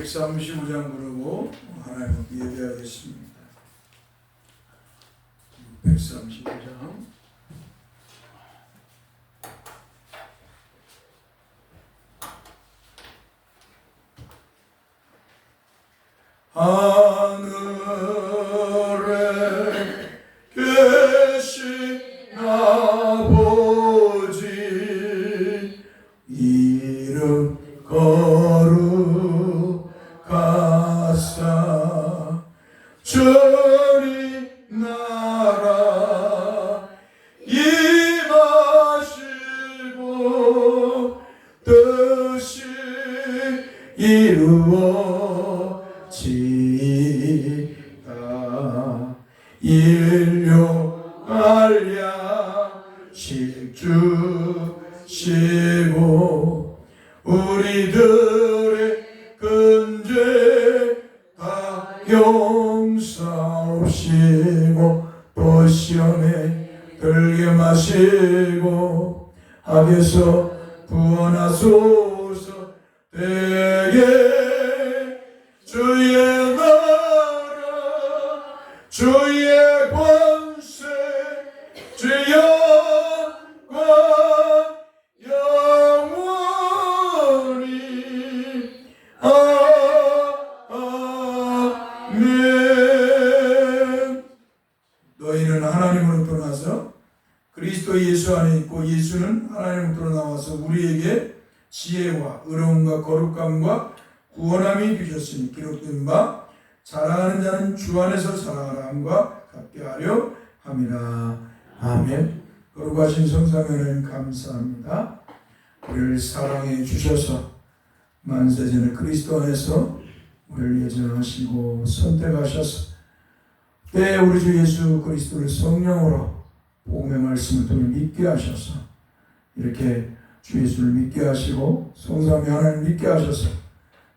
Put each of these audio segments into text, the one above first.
135장 부르고 하나님 예배하겠습니다. 135장 하늘에 계신 아버지 이름 거룩하사 주님 나라 임하시고 뜻이 이루어지다 일용할 양식 주시고 우리들의 근죄 다 용서하시고 또 시험에 들게 마시고 악에서 구원하소서. 되게 주의 나라 주의 권세 주의 영광 영원히 아멘. 너희는 하나님으로 떠나서 그리스도 예수 안에 있고 예수는 하나님으로 나와서 우리에게 지혜와 의로움과 거룩함과 구원함이 되셨으니 기록된 바 사랑하는 자는 주 안에서 사랑하라 함과 같게 하려 함이라. 아멘. 거룩하신 성삼위 하나님 감사합니다. 우리를 사랑해 주셔서 만세전에 그리스도 안에서 우리를 예정하시고 선택하셔서 때에 우리 주 예수 그리스도를 성령으로 복음의 말씀을 통해 믿게 하셔서 이렇게 주 예수를 믿게 하시고 성삼위 하나님 믿게 하셔서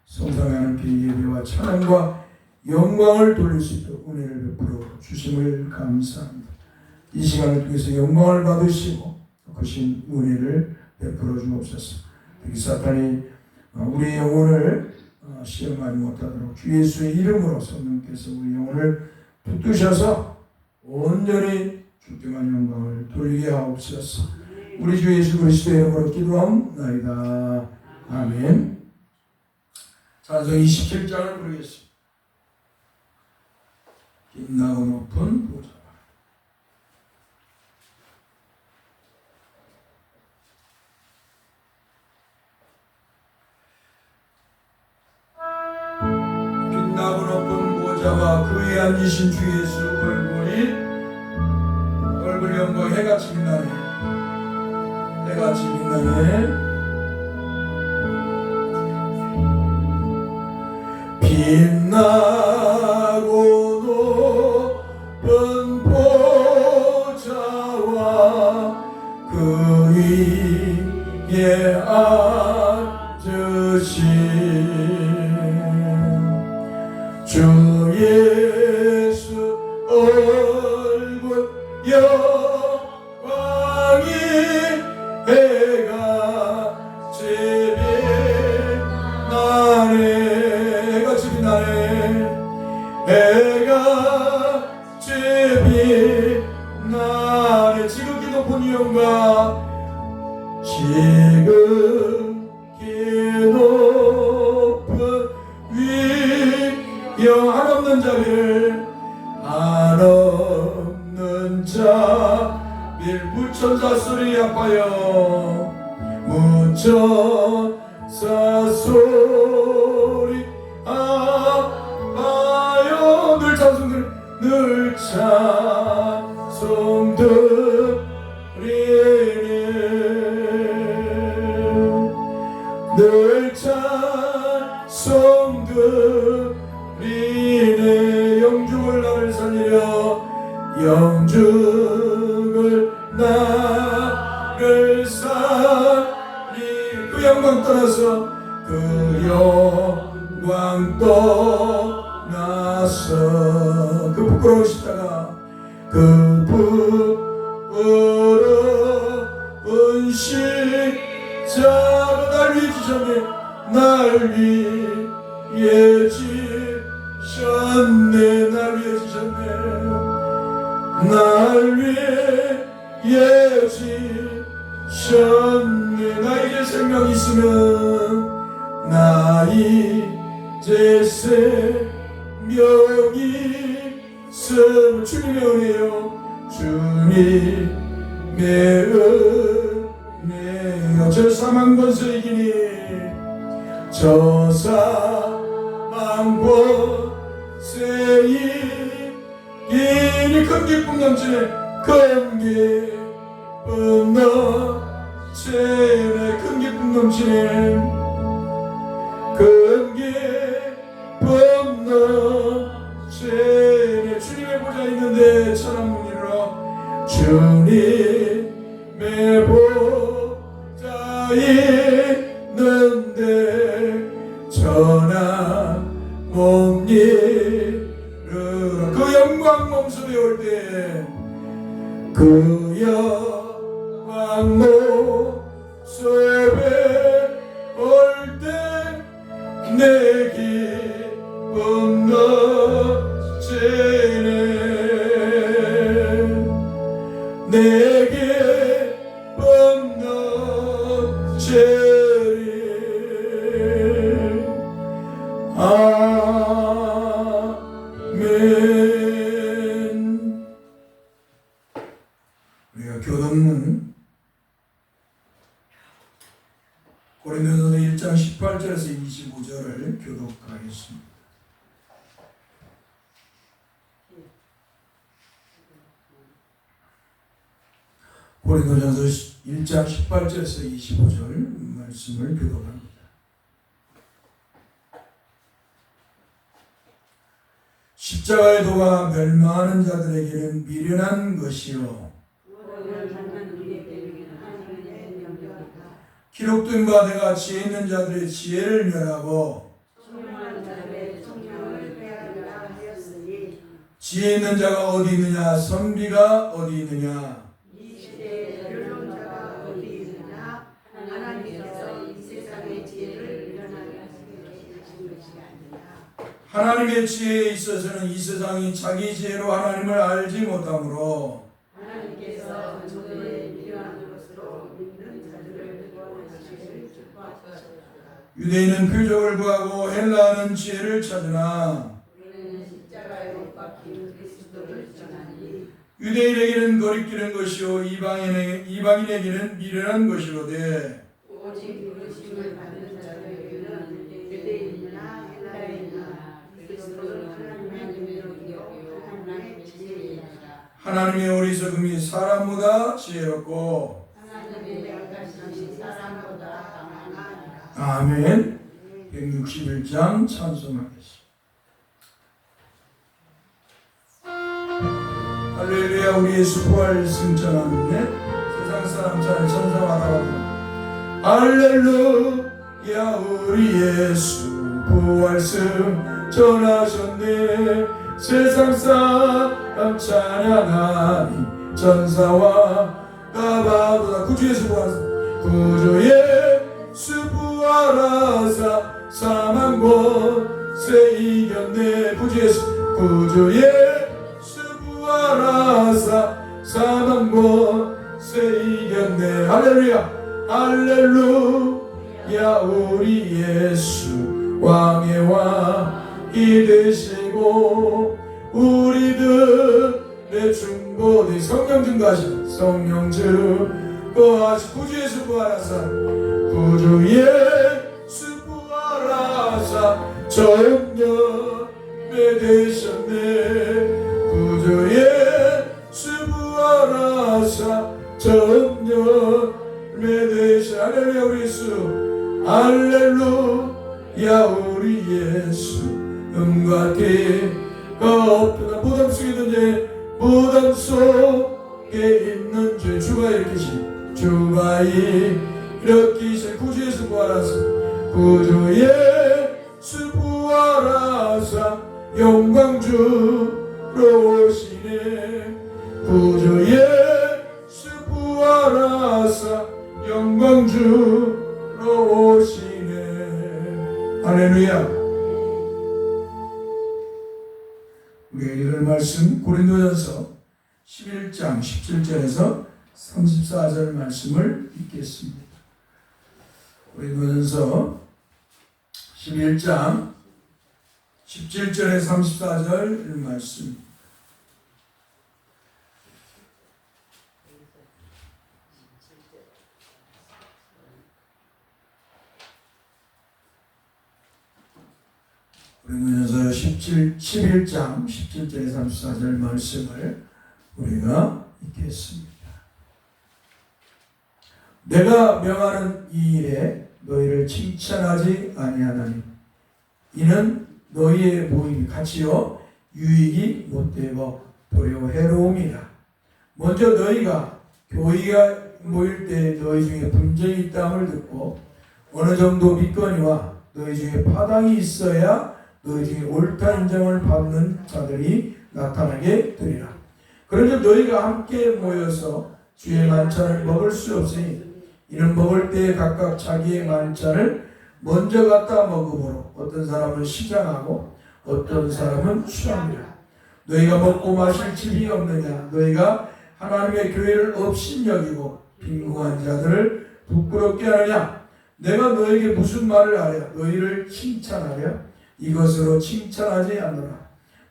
성삼위 하나님께 예배와 찬양과 영광을 돌릴 수 있도록 은혜를 베풀어 주심을 감사합니다. 이 시간을 통해서 영광을 받으시고 크신 은혜를 베풀어 주옵소서. 특히 사탄이 우리의 영혼을 시험하지 못하도록 주 예수의 이름으로 성령께서 우리 영혼을 붙드셔서 온전히 주께만 영광을 돌리게 하옵소서. 우리 주 예수 그리스도의 이름으로 기도하옵나이다. 아멘. 찬송 27장을 부르겠습니다. 빛나고 높은 보좌. 빛나고 높은 보좌와 그에 앉으신 주 예수 얼굴 영광 해같이 빛나네. 해같이 빛나네. 빛나고 높은 보좌와 그 위에 앉으신 주 예수 얼굴 영광이 해같이 빛나네. 해같이 빛나네. 해같이 빛나네. 지극히 높은 영광 지극히 높은 영 한없는 자비를 한없는 자비를 무천사 소리 아파요. 무천사 소리 아파요. 늘 찬송들 늘 찬송들이네. 늘 찬송들 그 영광 떠나서 그 부끄러운 십자가 그 부끄러운 십자가 날 위해 지셨네 날 위해 지셨네 날 위해 지셨네 날 위해 지셨네 나 이제 생명 있으면 나 이제 생명이 있으면 주님의 은혜요 주님의 은혜요 저 사망 권세 이기니 저 사망 권세 이기니 큰 기쁨 넘치네 큰 기쁨 넘치네 큰 기쁨 넘치네 큰 기쁨 넘치네 주님의 보좌 있는데 천한문이라 주님의 보좌 있는데 천한문이라 그 영광 몸소 배울 때 그 영광 몸소 배울 때 내 기쁨 넘치네 내 기쁨 넘치네 아멘. 우리가 교동문 고린도전서 1장 18절에서 25절을 교독하겠습니다. 고린도전서 1장 18절에서 25절 말씀을 교독합니다. 십자가의 도가 멸망하는 자들에게는 미련한 것이요 기록된 바 내가 지혜 있는 자들의 지혜를 멸하고 지혜 있는 자가 어디 있느냐 선비가 어디 있느냐 이 시대에 변론자가 어디 있느냐 하나님께서 이 세상의 지혜를 변하게 하신 것이 아니라 하나님의 지혜에 있어서는 이 세상이 자기 지혜로 하나님을 알지 못하므로 하나님께서 저들의 미련한 것으로 믿는 자들을 구원하시기를 기뻐하셨다. 유대인은 표적을 구하고 헬라는 지혜를 찾으나 우리는 십자가에 못 박힌 그리스도를 전하니 유대인에게는 거리끼는 것이요 이방인에게는 미련한 것이로되 오직 부르심을 받는 자들에게는 유대인이나 헬라인이나 그리스도는 하나님의 능력이요 하나님의 지혜이다. 하나님의 어리석음이 사람보다 지혜롭고 하나님의 약하심이 사람보다 강하니라. 아멘. 161장 찬송하겠습니다. 할렐루야. 우리 예수 부활 승천하는데 세상 사람 잘 천사마다 할렐루야. 우리 예수 부활 승천하셨네. 세상 사람 찬양하니 천사와 가바보다 구주 예수 부활 구주 예수 부활하사 사망 권세 이겼네. 구주 예수 부활하사 사망 권세 이겼네. 할렐루야. 할렐루야. 우리 예수 왕의 왕이 되시고 우리들의 중보대 성령 증거하시고 성령 증거하시고 구주 예수 부활하사 구주 예수 부활하사 정령에 되셨네. 구주 예수 부활하사 정령에 되셨네. 할렐루야. 우리 예수 할렐루야. 우리 예수 음과 태가 없도다. 무덤 속에 있는 죄 무덤 속에 있는 죄 주가 일으키신 구주 예수 부활하사 구주 예수 부활하사 영광 주러 오시네. 구주 예수 부활하사 영광 주러 오시네. 할렐루야. 우리가 읽을 말씀 고린도전서 11장 17절에서 34절 말씀을 읽겠습니다. 고린도전서 11장 17절에 34절 말씀. 고린도전서 11장 17절에 34절 말씀을 우리가 읽겠습니다. 내가 명하는 이 일에 너희를 칭찬하지 아니하나니 이는 너희의 모임이 같이요 유익이 못되고 도리어 해로움이라. 먼저 너희가 교회가 모일 때 너희 중에 분쟁이 있다함을 듣고 어느 정도 믿거니와 너희 중에 파당이 있어야 너희 중에 옳다 인정을 받는 자들이 나타나게 되리라. 그런데 너희가 함께 모여서 주의 만찬을 먹을 수 없으니 이는 먹을 때에 각각 자기의 만찬을 먼저 갖다 먹으므로 어떤 사람은 시장하고 어떤 사람은 취합니다. 너희가 먹고 마실 집이 없느냐? 너희가 하나님의 교회를 업신여기고 빈궁한 자들을 부끄럽게 하느냐? 내가 너에게 무슨 말을 하랴? 너희를 칭찬하랴? 이것으로 칭찬하지 않노라.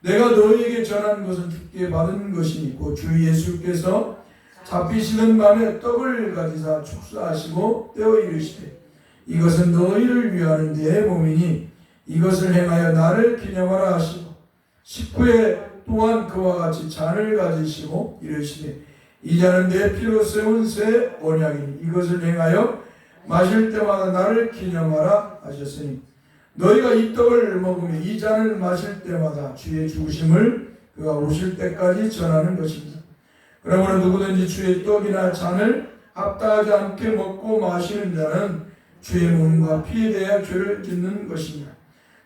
내가 너희에게 전한 것은 주께 받은 것이니 곧 주 예수께서 잡히시는 밤에 떡을 가지사 축사하시고 떼어 이르시되 이것은 너희를 위하는 내 몸이니 이것을 행하여 나를 기념하라 하시고 식후에 또한 그와 같이 잔을 가지시고 이르시되 이 잔은 내 피로 세운 새 언약이니 이것을 행하여 마실 때마다 나를 기념하라 하셨으니 너희가 이 떡을 먹으며 이 잔을 마실 때마다 주의 죽으심을 그가 오실 때까지 전하는 것입니다. 그러므로 누구든지 주의 떡이나 잔을 합당하지 않게 먹고 마시는 자는 주의 몸과 피에 대하여 죄를 짓는 것입니다.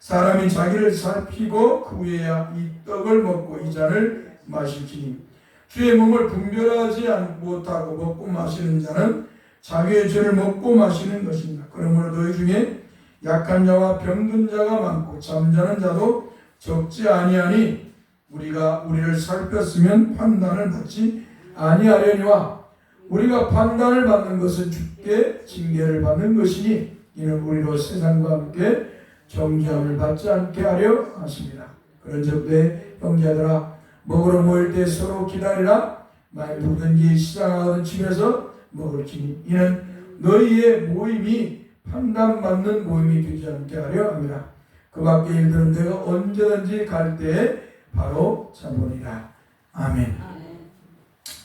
사람이 자기를 살피고 그 후에야 이 떡을 먹고 이 잔을 마실지니 주의 몸을 분별하지 못하고 먹고 마시는 자는 자기의 죄를 먹고 마시는 것입니다. 그러므로 너희 중에 약한 자와 병든 자가 많고 잠자는 자도 적지 아니하니 우리가 우리를 살폈으면 판단을 받지 아니하려니와 우리가 판단을 받는 것은 주께 징계를 받는 것이니 이는 우리로 세상과 함께 정죄함을 받지 않게 하려 하십니다. 그런즉 내 형제들아 먹으러 모일 때 서로 기다리라. 만일 누구든지 시장하거든 집에서 먹을지니 이는 너희의 모임이 판단받는 모임이 되지 않게 하려 합니다. 그 밖의 일들은 내가 언제든지 갈 때에 바로 잡으리라. 아멘.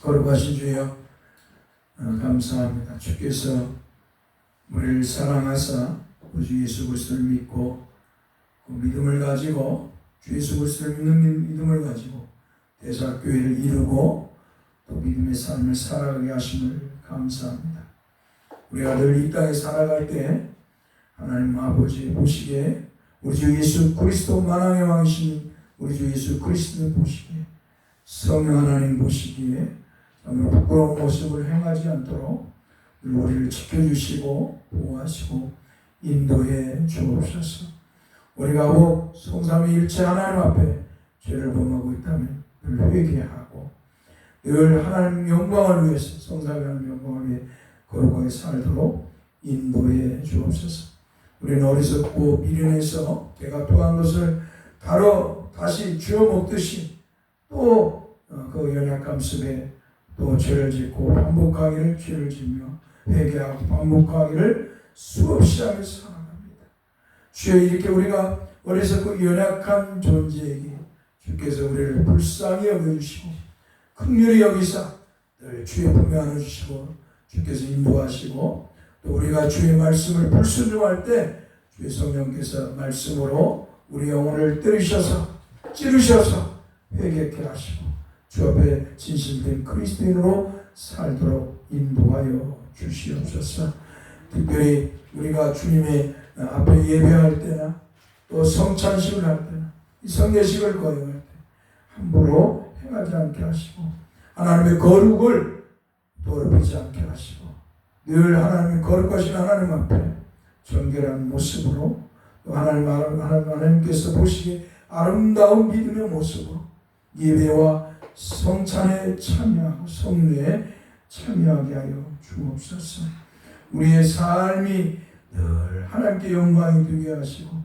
거룩하신 주여 감사합니다. 주께서 우리를 사랑하사 주 예수 그리스도를 믿고 그 믿음을 가지고 주 예수 그리스도를 믿는 믿음을 가지고 대사교회를 이루고 또 믿음의 삶을 살아가게 하심을 감사합니다. 우리가 늘 이 땅에 살아갈 때 하나님 아버지 보시기에 우리 주 예수 그리스도 만왕의 왕이신 우리 주 예수 그리스도를 보시기에 성령 하나님 보시기에 정말 부끄러운 모습을 행하지 않도록 우리를 지켜주시고 보호하시고 인도해 주옵소서. 우리가 혹 성삼위일체 하나님 앞에 죄를 범하고 있다면 늘 회개하고 늘 하나님 영광을 위해서 성삼위 하나님 영광을 위해 거룩하게 살도록 인도해 주옵소서. 우리는 어리석고 미련해서 내가 또한 것을 바로 다시 쥐어 먹듯이 또 그 연약함 속에 또 죄를 짓고 반복하기를 죄를 짓며 회개하고 반복하기를 수없이 하며 살아갑니다. 주여 이렇게 우리가 어리석고 연약한 존재에게 주께서 우리를 불쌍히 여겨주시고 긍휼히 여기사 늘 주의 품에 안아주시고 주께서 인도하시고 또 우리가 주의 말씀을 불순종할 때 주의 성령께서 말씀으로 우리 영혼을 때리셔서 찌르셔서 회개케 하시고 주 앞에 진실된 그리스도인으로 살도록 인도하여 주시옵소서. 특별히 우리가 주님의 앞에 예배할 때나 또 성찬식을 할 때나 이 성례식을 거행할 때 함부로 행하지 않게 하시고 하나님의 거룩을 더럽히지 않게 하시고 늘 하나님의 거룩하신 하나님 앞에 정결한 모습으로 또 하나님께서 보시기에 아름다운 믿음의 모습으로 예배와 성찬에 참여하고 성례에 참여하게 하여 주옵소서. 우리의 삶이 늘 하나님께 영광이 되게 하시고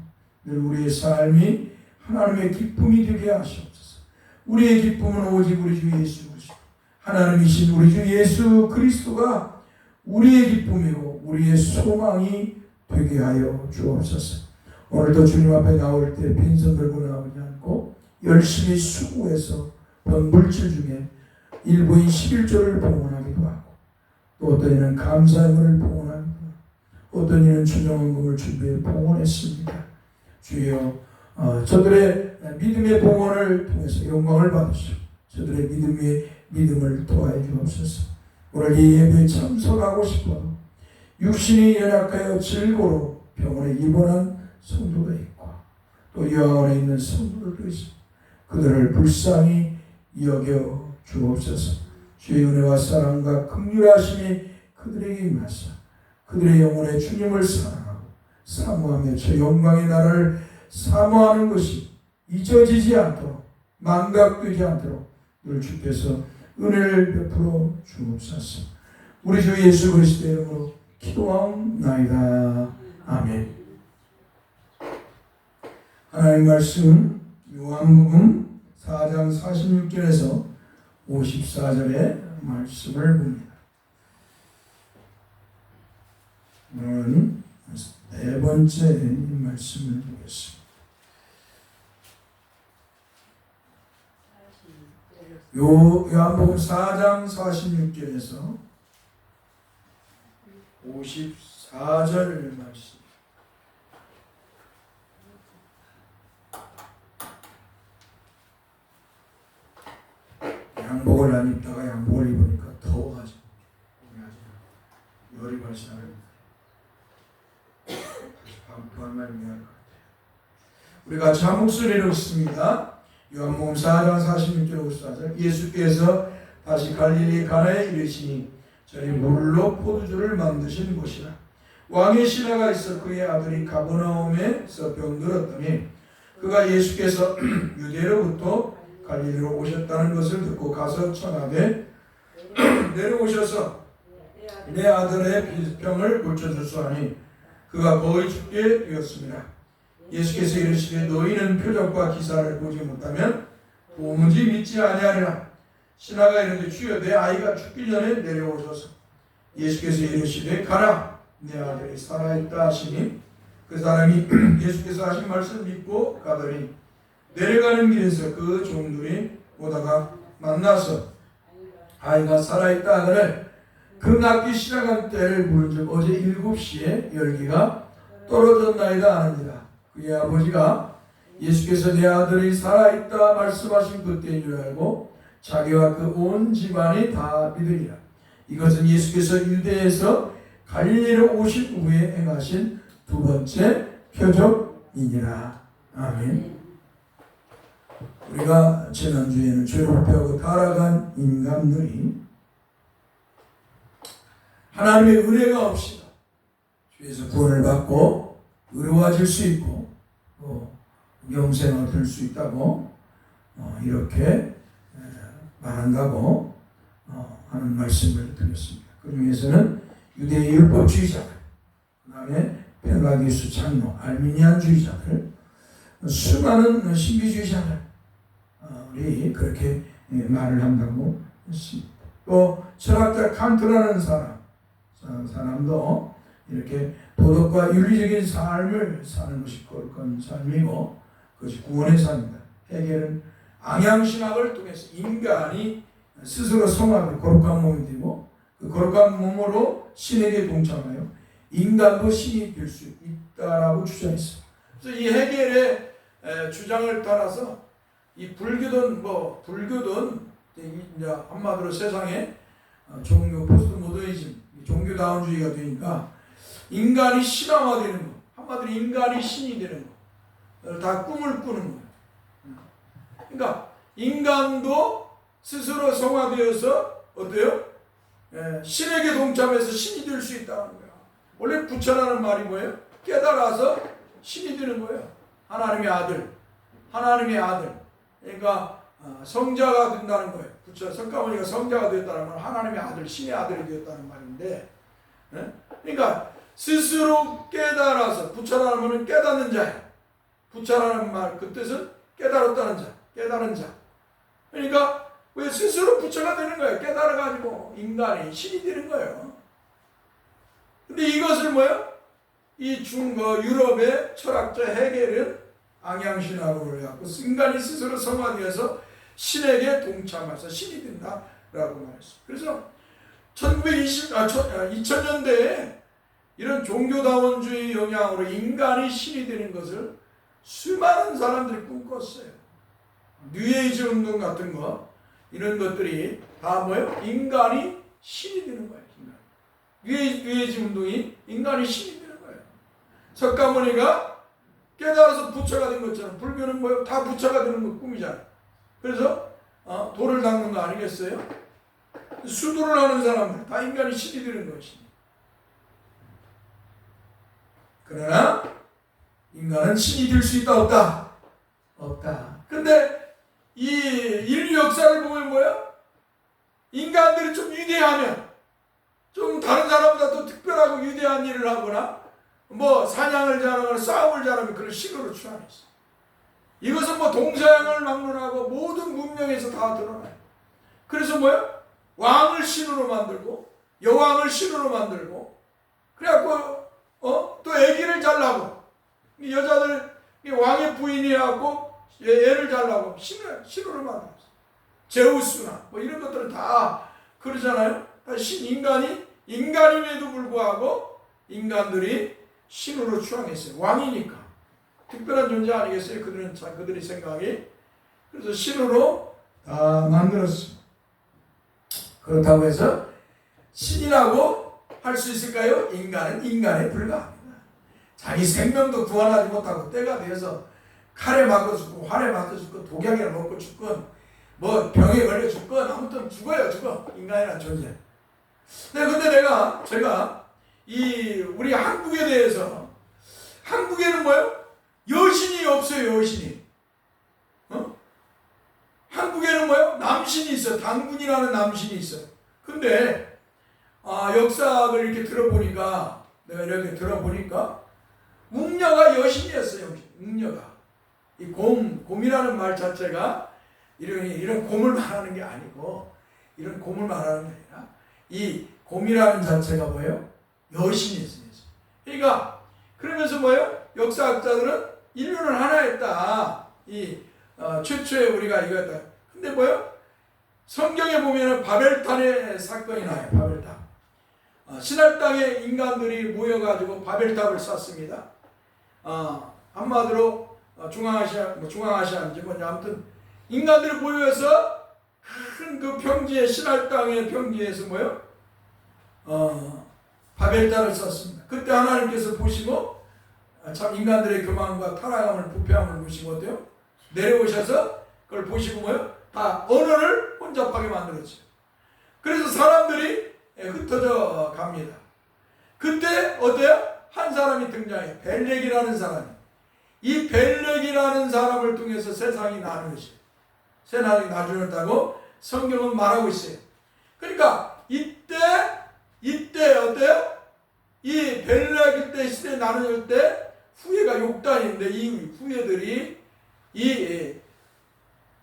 늘 우리의 삶이 하나님의 기쁨이 되게 하시옵소서. 우리의 기쁨은 오직 우리 주 예수 그리스도 하나님이신 우리 주 예수 그리스도가 우리의 기쁨이고 우리의 소망이 되게 하여 주옵소서. 오늘도 주님 앞에 나올 때 빈손 들고 나오지 않고 열심히 수고해서 번 물질 중에 일부인 11조를 봉헌하기도 하고 또 어떤 이는 감사함을 봉헌하기도 하고 어떤 이는 준용헌금을 준비해 봉헌했습니다. 주여 저들의 믿음의 봉헌을 통해서 영광을 받으시고 저들의 믿음을 도와해 주옵소서. 오늘 이 예배에 참석하고 싶어도 육신이 연약하여 질고로 병원에 입원한 성도가 있고 또 요양원에 있는 성도들도 있습니다. 그들을 불쌍히 여겨 주옵소서. 주의 은혜와 사랑과 긍휼하심이 그들에게 임하사 그들의 영혼에 주님을 사랑하고 사모하며 저 영광의 나라를 사모하는 것이 잊어지지 않도록 망각되지 않도록 늘 주께서 은혜를 베풀어 주옵소서. 우리 주 예수 그리스도의 이름으로 기도하옵나이다. 아멘. 하나님 말씀 요한복음 4장 46절에서 54절의 말씀을 봅니다. 오늘은 네 번째 말씀을 보겠습니다. 요한복음 4장 46절에서 54절 말씀. 양복을 안 입다가 양복을 입으니까 더워가지고 열이 발생합니다. 반말 미안할 것 같아요. 우리 같이 한 목소리로 읽습니다. 요한복음 4장 46절 54절. 예수께서 다시 갈릴리 가나에 이르시니 저희 물로 포도주를 만드신 곳이라. 왕의 신하가 있어 그의 아들이 가버나움에서 병들었더니 그가 예수께서 유대로부터 갈릴리로 오셨다는 것을 듣고 가서 청하되 내려오셔서 내 아들의 병을 고쳐주소 하니 그가 거의 죽게 되었습니다. 예수께서 이르시되 너희는 표적과 기사를 보지 못하면 도무지 믿지 아니하리라. 신하가 이르되 주여 내 아이가 죽기 전에 내려오셔서 예수께서 이르시되 가라 내 아들이 살아있다 하시니 그 사람이 예수께서 하신 말씀 믿고 가더니 내려가는 길에서 그 종들이 오다가 만나서 아이가 살아있다 하거늘 그 낫기 시작한 때를 부른즉 어제 7시에 열기가 떨어졌나이다 하느니라. 그의 아버지가 예수께서 내 아들이 살아있다 말씀하신 그때인 줄 알고 자기와 그 온 집안이 다 믿으리라. 이것은 예수께서 유대에서 갈릴리로 오신 후에 행하신 두 번째 표적이니라. 아멘. 우리가 지난주에는 죄를 배우고 타락한 인간들이 하나님의 은혜가 없이 주에서 구원을 받고 의로워질 수 있고 또 영생을 얻을 수 있다고 이렇게 말한다고 하는 말씀을 드렸습니다. 그 중에서는 유대의 율법주의자들, 그 다음에 펠라기우스 장로, 알미니안주의자들, 수많은 신비주의자들이 그렇게 말을 한다고 했습니다. 또 철학자 칸트라는 사람도 이렇게 도덕과 윤리적인 삶을 사는 것이 거룩한 삶이고 그것이 구원의 삶이다. 해결은 ang양신학을 통해서 인간이 스스로 성하고 거룩한 몸이 되고 그 거룩한 몸으로 신에게 동참하여 인간도 신이 될 수 있다라고 주장했습니다. 그래서 이 해겔의 주장을 따라서 이 불교든 이제 한마디로 세상에 종교 포스트 모더니즘 종교다운주의가 되니까 인간이 신앙화되는 거 한마디로 인간이 신이 되는 거. 다 꿈을 꾸는 거예요. 그러니까 인간도 스스로 성화되어서 어때요? 신에게 동참해서 신이 될 수 있다는 거야. 원래 부처라는 말이 뭐예요? 깨달아서 신이 되는 거예요. 하나님의 아들. 하나님의 아들. 그러니까 성자가 된다는 거예요. 부처 석가모니가 성자가 되었다는 건 하나님의 아들, 신의 아들이 되었다는 말인데, 그러니까 스스로 깨달아서, 부처라는 말은 깨닫는 자예요. 부처라는 말 그 뜻은 깨달았다는 자, 깨달은 자. 그러니까 왜 스스로 부처가 되는 거예요? 깨달아가지고 인간이 신이 되는 거예요. 근데 이것을 뭐예요? 이 유럽의 철학자 헤겔은 ang양신학으로 해갖고 인간이 스스로 성화되어서 신에게 동참해서 신이 된다라고 말했어요. 그래서 2000년대에 이런 종교다원주의 영향으로 인간이 신이 되는 것을 수많은 사람들이 꿈꿨어요. 뉴에이지 운동 같은 거, 이런 것들이 다 뭐예요? 인간이 신이 되는 거예요. 뉴에이지 운동이 인간이 신이 되는 거예요. 석가모니가 깨달아서 부처가 된 것처럼 불교는 뭐예요? 다 부처가 되는 거 꿈이잖아요. 그래서 돌을 닦는 거 아니겠어요? 수도를 하는 사람들 다 인간이 신이 되는 것이. 그러나 인간은 신이 될 수 있다 없다? 없다. 근데 이 인류 역사를 보면 뭐예요? 인간들이 좀 위대하면, 좀 다른 사람보다 더 특별하고 위대한 일을 하거나 뭐 사냥을 잘하거나 싸움을 잘하면 그걸 신으로 추앙했어요. 이것은 뭐 동서양을 막론하고 모든 문명에서 다 드러나요. 그래서 뭐예요? 왕을 신으로 만들고 여왕을 신으로 만들고, 그래갖고 또 아기를 잘 낳고, 여자들 왕의 부인이 하고 애를 잘 낳고 신으로 만들었어요. 제우스나 뭐 이런 것들은 다 그러잖아요. 다 인간임에도 불구하고 인간들이 신으로 추앙했어요. 왕이니까 특별한 존재 아니겠어요? 그들의 생각이. 그래서 신으로 다 만들었어요. 그렇다고 해서 신이라고 할 수 있을까요? 인간은 인간에 불과합니다. 자기 생명도 구원하지 못하고 때가 되어서 칼에 맞고 죽고 활에 맞고 죽고 독약을 먹고 죽건 뭐 병에 걸려 죽건 아무튼 죽어요. 인간이라는 존재. 근데 제가 우리 한국에 대해서, 한국에는 뭐예요? 여신이 없어요. 여신이. 한국에는 뭐예요? 남신이 있어요. 단군이라는 남신이 있어요. 근데 역사를 이렇게 들어보니까, 내가 이렇게 들어보니까 웅녀가 여신이었어요. 웅녀가. 이 곰이라는 말 자체가 이런 곰을 말하는 게 아니고, 이런 곰을 말하는 게 아니라 이 곰이라는 자체가 뭐예요? 여신이었어요. 그러니까 그러면서 뭐예요? 역사학자들은 인류는 하나였다. 최초에 우리가 이거였다. 근데 뭐예요? 성경에 보면은 바벨탑의 사건이 나요. 바벨탑. 신할 땅에 인간들이 모여가지고 바벨탑을 쌓습니다. 한마디로 중앙아시아인지 뭐냐, 아무튼 인간들이 모여서 큰 그 평지에, 신할 땅의 평지에서 뭐요? 바벨탑을 쌓습니다. 그때 하나님께서 보시고 참 인간들의 교만과 타락함을, 부패함을 보시고 어때요? 내려오셔서 그걸 보시고 뭐요? 다 언어를 혼잡하게 만들었죠. 그래서 사람들이 흩어져 갑니다. 그때 어때요? 한 사람이 등장해요. 벨렉이라는 사람이. 이 벨렉이라는 사람을 통해서 세상이 나누어져요. 세상이 나누었다고 성경은 말하고 있어요. 그러니까 이때 어때요? 이 벨렉 때 시대 나누어질 때 후예가 욕단인데, 이 후예들이 이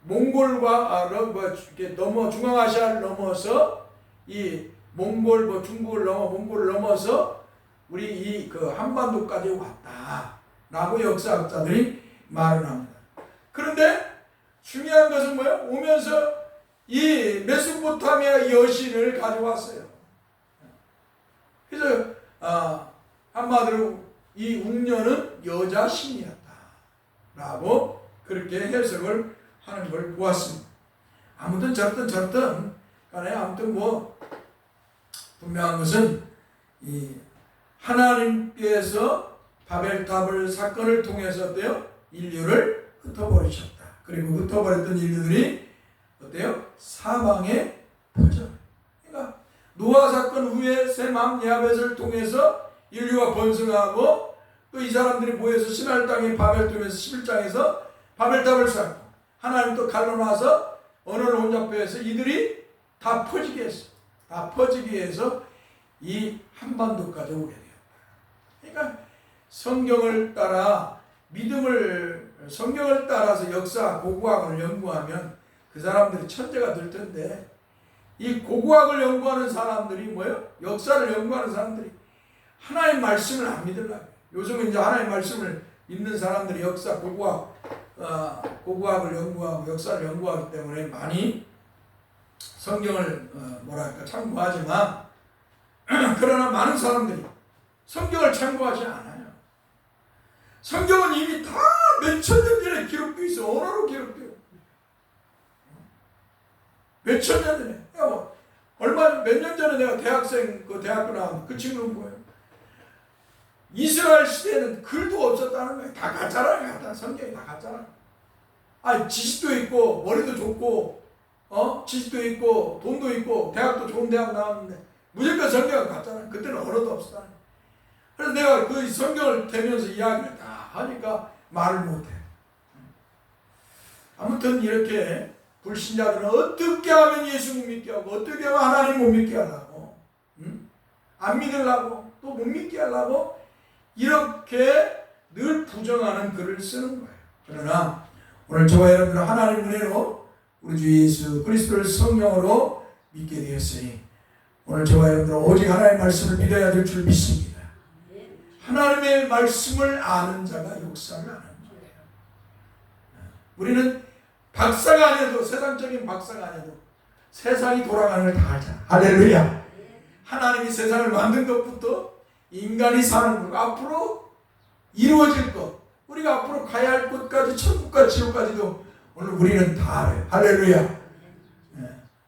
몽골과 이렇게 중앙아시아를 넘어서 이 몽골 중국을 몽골을 넘어서 우리 그 한반도까지 왔다라고 역사학자들이 말을 합니다. 그런데 중요한 것은 뭐예요? 오면서 이 메소포타미아 여신을 가져왔어요. 그래서 한마디로 이 웅녀는 여자 신이었다라고 그렇게 해석을 하는 걸 보았습니다. 아무튼 저렇든 간에 아무튼 뭐 분명한 것은 이 하나님께서 바벨탑을 사건을 통해서 어때요? 인류를 흩어버리셨다. 그리고 흩어버렸던 인류들이 어때요? 사방에 퍼져. 그러니까 노아 사건 후에 셈함 야벳을 통해서 인류가 번성하고 또 이 사람들이 모여서 시날 땅에 바벨탑에서 11장에서 바벨탑을 쌓고 하나님 또 갈라놔서 언어를 혼잡해서 이들이 다 퍼지게 했어. 다 퍼지게 해서 이 한반도까지 오게 되었다. 그러니까 성경을 따라 성경을 따라서 역사 고고학을 연구하면 그 사람들이 천재가 될 텐데 이 고고학을 연구하는 사람들이 뭐예요? 역사를 연구하는 사람들이 하나님 말씀을 안 믿으려고. 요즘은 이제 하나님 말씀을 믿는 사람들이 역사 고고학을 연구하고 역사를 연구하기 때문에 많이 성경을 참고하지만 그러나 많은 사람들이 성경을 참고하지 않아요. 성경은 이미 다 몇천 년 전에 기록되어 있어. 언어로 기록되어. 몇천 년 전에. 몇 년 전에 내가 대학교 나왔는데 그 친구는 뭐예요? 이스라엘 시대에는 글도 없었다는 거예요. 다 가짜라는 성경이 다 가짜라. 지식도 있고 머리도 좋고 지식도 있고 돈도 있고 대학도 좋은 대학 나왔는데 무조건 성경은 가짜라. 그때는 언어도 없었다. 그래서 내가 그 성경을 대면서 이야기를 다 하니까 말을 못해. 아무튼 이렇게 불신자들은 어떻게 하면 예수 못 믿게 하고 어떻게 하면 하나님 못 믿게 하려고 안 믿으려고 또 못 믿게 하려고 이렇게 늘 부정하는 글을 쓰는 거예요. 그러나 오늘 저와 여러분은 하나님 은혜로 우리 주 예수 그리스도를 성령으로 믿게 되었으니 오늘 저와 여러분은 오직 하나님의 말씀을 믿어야 될 줄 믿습니다. 하나님의 말씀을 아는 자가 역사를 아는 거예요. 우리는 박사가 아니어도 세상적인 박사가 아니어도 세상이 돌아가는 걸 다 알잖아. 할렐루야. 하나님이 세상을 만든 것부터 인간이 사는 것, 앞으로 이루어질 것, 우리가 앞으로 가야 할 곳까지 천국과 지옥까지도 오늘 우리는 다 알아요. 할렐루야.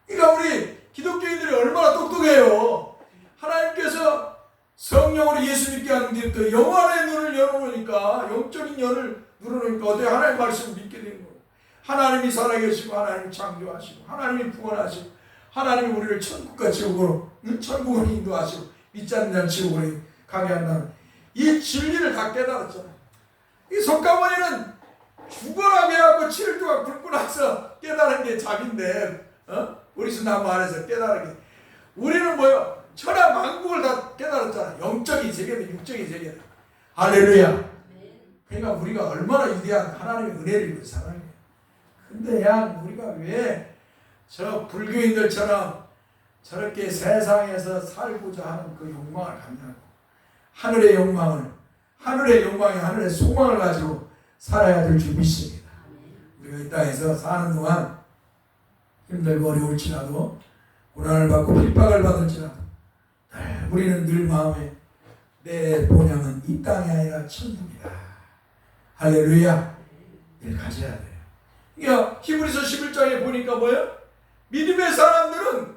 그러니까 우리 기독교인들이 얼마나 똑똑해요. 하나님께서 성령으로 예수 믿게 하는 뒤부터 영안의 눈을 열어놓으니까 영적인 눈을 눌러놓으니까 어떻게 하나님의 말씀을 믿게 되는 거예요. 하나님이 살아계시고 하나님이 창조하시고 하나님이 구원하시고 하나님이 우리를 천국과 지옥으로 천국으로 인도하시고 믿지 않는 자는 지옥으로 가게 한다는 이 진리를 다 깨달았잖아요. 이 석가모니는 죽어라고 해갖고 7일 동안 굶고 나서 깨달은 게 잡인데 오리수나무 안에서 깨달은 게 우리는 뭐요? 천하 만국을 다 깨달았잖아. 영적인 세계도 육적인 세계도. 할렐루야. 그러니까 우리가 얼마나 위대한 하나님의 은혜를 입은 사람이에요. 근데 우리가 왜 저 불교인들처럼 저렇게 세상에서 살고자 하는 그 욕망을 갖냐고. 하늘의 욕망이 하늘의 소망을 가지고 살아야 될 줄 믿습니다. 우리가 이 땅에서 사는 동안 힘들고 어려울지라도 고난을 받고 핍박을 받을지라도 우리는 늘 마음에 내 본향은 이 땅이 아니라 천국이다. 할렐루야. 늘 가져야 돼요. 그러니까 히브리서 11장에 보니까 뭐예요? 믿음의 사람들은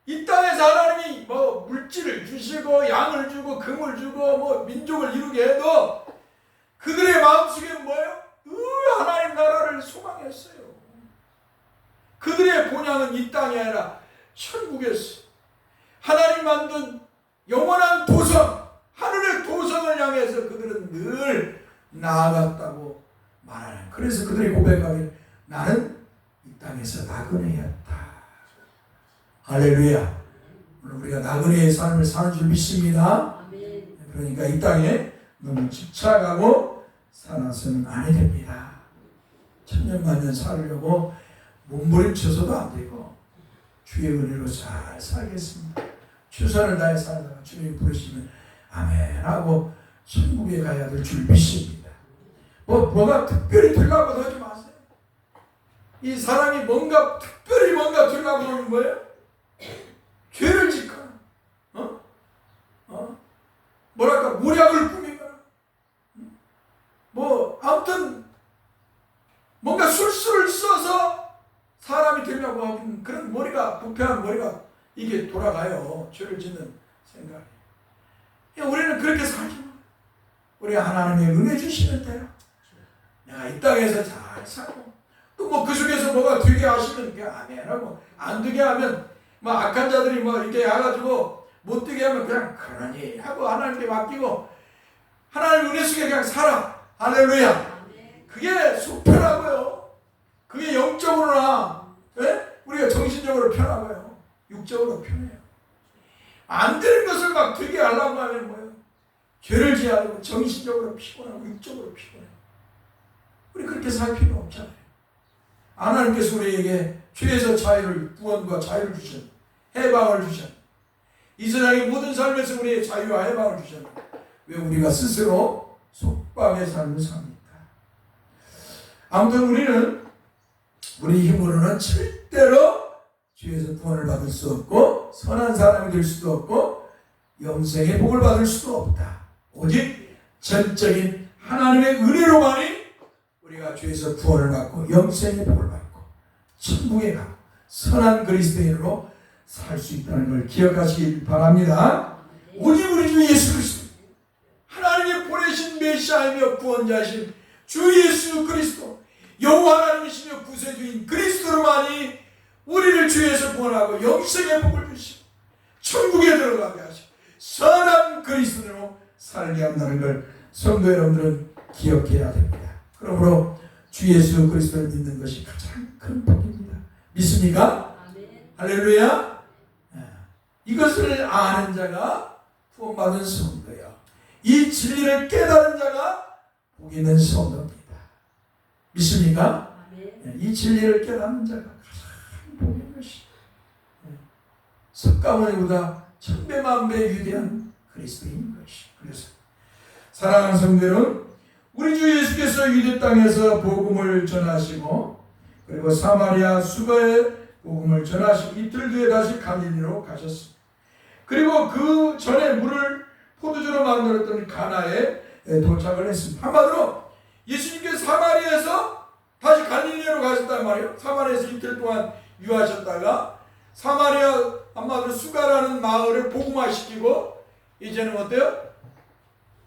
이 땅에서 하나님이 물질을 주시고 양을 주고 금을 주고 민족을 이루게 해도 그들의 마음속에는 뭐예요? 하나님 나라를 소망했어요. 그들의 본향은 이 땅이 아니라 천국이었어요. 하나님 만든 영원한 도성, 하늘의 도성을 향해서 그들은 늘 나아갔다고 말하는. 그래서 그들이 고백하길 나는 이 땅에서 나그네였다. 할렐루야. 오늘 우리가 나그네의 삶을 사는 줄 믿습니다. 그러니까 이 땅에 너무 집착하고 살아서는 아니 됩니다. 천년만년 살려고 몸부림쳐서도 안 되고 주의 은혜로 잘 살겠습니다. 최선을 다해 살다가 주님이 부르시면 아멘 하고 천국에 가야 될 줄 믿습니다. 뭐가 특별히 되려고 하지 마세요. 이 사람이 특별히 뭔가 되려고 하는 거예요? 죄를 짓거나 모략을 꾸미거나 아무튼 뭔가 술수를 써서 사람이 되려고 하는 그런 부패한 머리가 이게 돌아가요. 죄를 짓는 생각이. 우리는 그렇게 살지 마. 우리 하나님의 은혜 주시는 대로 내가 이 땅에서 잘 살고 또 뭐 그 속에서 뭐가 되게 하시면 아멘하고 안 되게 하면 뭐 악한 자들이 뭐 이렇게 해가지고 못 되게 하면 그냥 그러니 하고 하나님께 맡기고 하나님 은혜 속에 그냥 살아. 할렐루야. 그게 속편하고요. 그게 영적으로나 우리가 정신적으로 편하고요. 육적으로 편해요. 안 되는 것을 막 되게 하려고 하면 뭐예요? 죄를 지하고 정신적으로 피곤하고 육적으로 피곤해요. 우리 그렇게 살 필요 없잖아요. 하나님께서 우리에게 죄에서 자유를, 구원과 자유를 주셨네. 해방을 주셨네. 이 세상의 모든 삶에서 우리의 자유와 해방을 주셨네. 왜 우리가 스스로 속박의 삶을 삽니까? 아무튼 우리는 우리 힘으로는 절대로 죄에서 구원을 받을 수 없고 선한 사람이 될 수도 없고 영생의 복을 받을 수도 없다. 오직 전적인 하나님의 은혜로만이 우리가 죄에서 구원을 받고 영생의 복을 받고 천국에 가고 선한 그리스도인으로 살 수 있다는 걸 기억하시길 바랍니다. 오직 우리 주 예수 그리스도 하나님이 보내신 메시아이며 구원자이신 주 예수 그리스도 여호와 하나님이시며 구세주인 그리스도로만이 우리를 죄에서 구원하고 영생의 복을 주시고 천국에 들어가게 하시고 선한 그리스도로 살게 한다는 걸 성도 여러분들은 기억해야 됩니다. 그러므로 주 예수 그리스도를 믿는 것이 가장 큰 복입니다. 믿습니까? 할렐루야. 이것을 아는 자가 구원받은 성도요. 이 진리를 깨달은 자가 복 있는 성도입니다. 믿습니까? 이 진리를 깨닫는 자가 가장 복 있는 것이 석가모니보다 천배만배 위대한 그리스도인 것이. 그래서 사랑하는 성도 여러분, 우리 주 예수께서 유대 땅에서 복음을 전하시고 그리고 사마리아 수가의 복음을 전하시고 이틀 뒤에 다시 갈릴리로 가셨습니다. 그리고 그 전에 물을 포도주로 만들었던 가나에 도착을 했습니다. 한마디로 예수님께서 사마리아에서 다시 갈릴리로 가셨단 말이에요. 사마리아에서 이틀 동안 유하셨다가 사마리아 한마디로 수가라는 마을을 복음화시키고 이제는 어때요?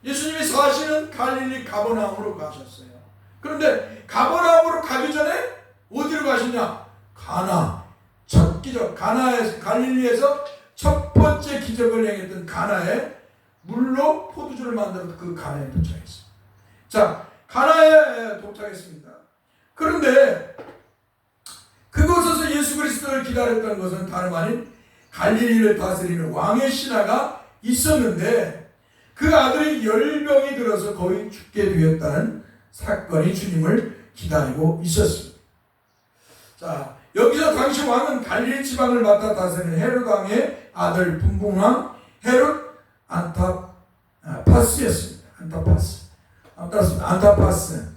예수님이 사시는 갈릴리 가버나움으로 가셨어요. 그런데 가버나움으로 가기 전에 어디로 가시냐? 가나. 첫 기적, 가나에서, 갈릴리에서 첫 번째 기적을 행했던 가나에 물로 포도주를 만들어서 그 가나에 도착했습니다. 자, 가나에 도착했습니다. 그런데 그곳에서 예수 그리스도를 기다렸던 것은 다름 아닌 갈릴리를 다스리는 왕의 신하가 있었는데 그 아들이 열병이 들어서 거의 죽게 되었다는 사건이 주님을 기다리고 있었습니다. 자, 여기서 당시 왕은 갈릴리 지방을 맡아 다스리는 헤롯 왕의 아들 분봉왕 헤롯 안타파스였습니다. 안타파스.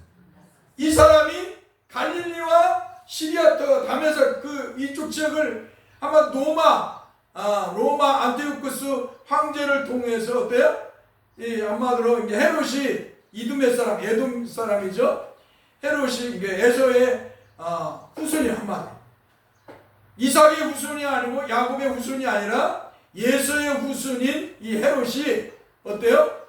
이 사람이 갈릴리와 시리아 다메섹 그 이쪽 지역을 아마 로마 안티오쿠스 황제를 통해서 어때요? 이 한마디로 이제 헤롯이 이두메 사람, 에돔 사람이죠. 헤롯이 이게 에서의 후손이 한마디. 이삭의 후손이 아니고 야곱의 후손이 아니라 예서의 후손인 이 헤롯이 어때요?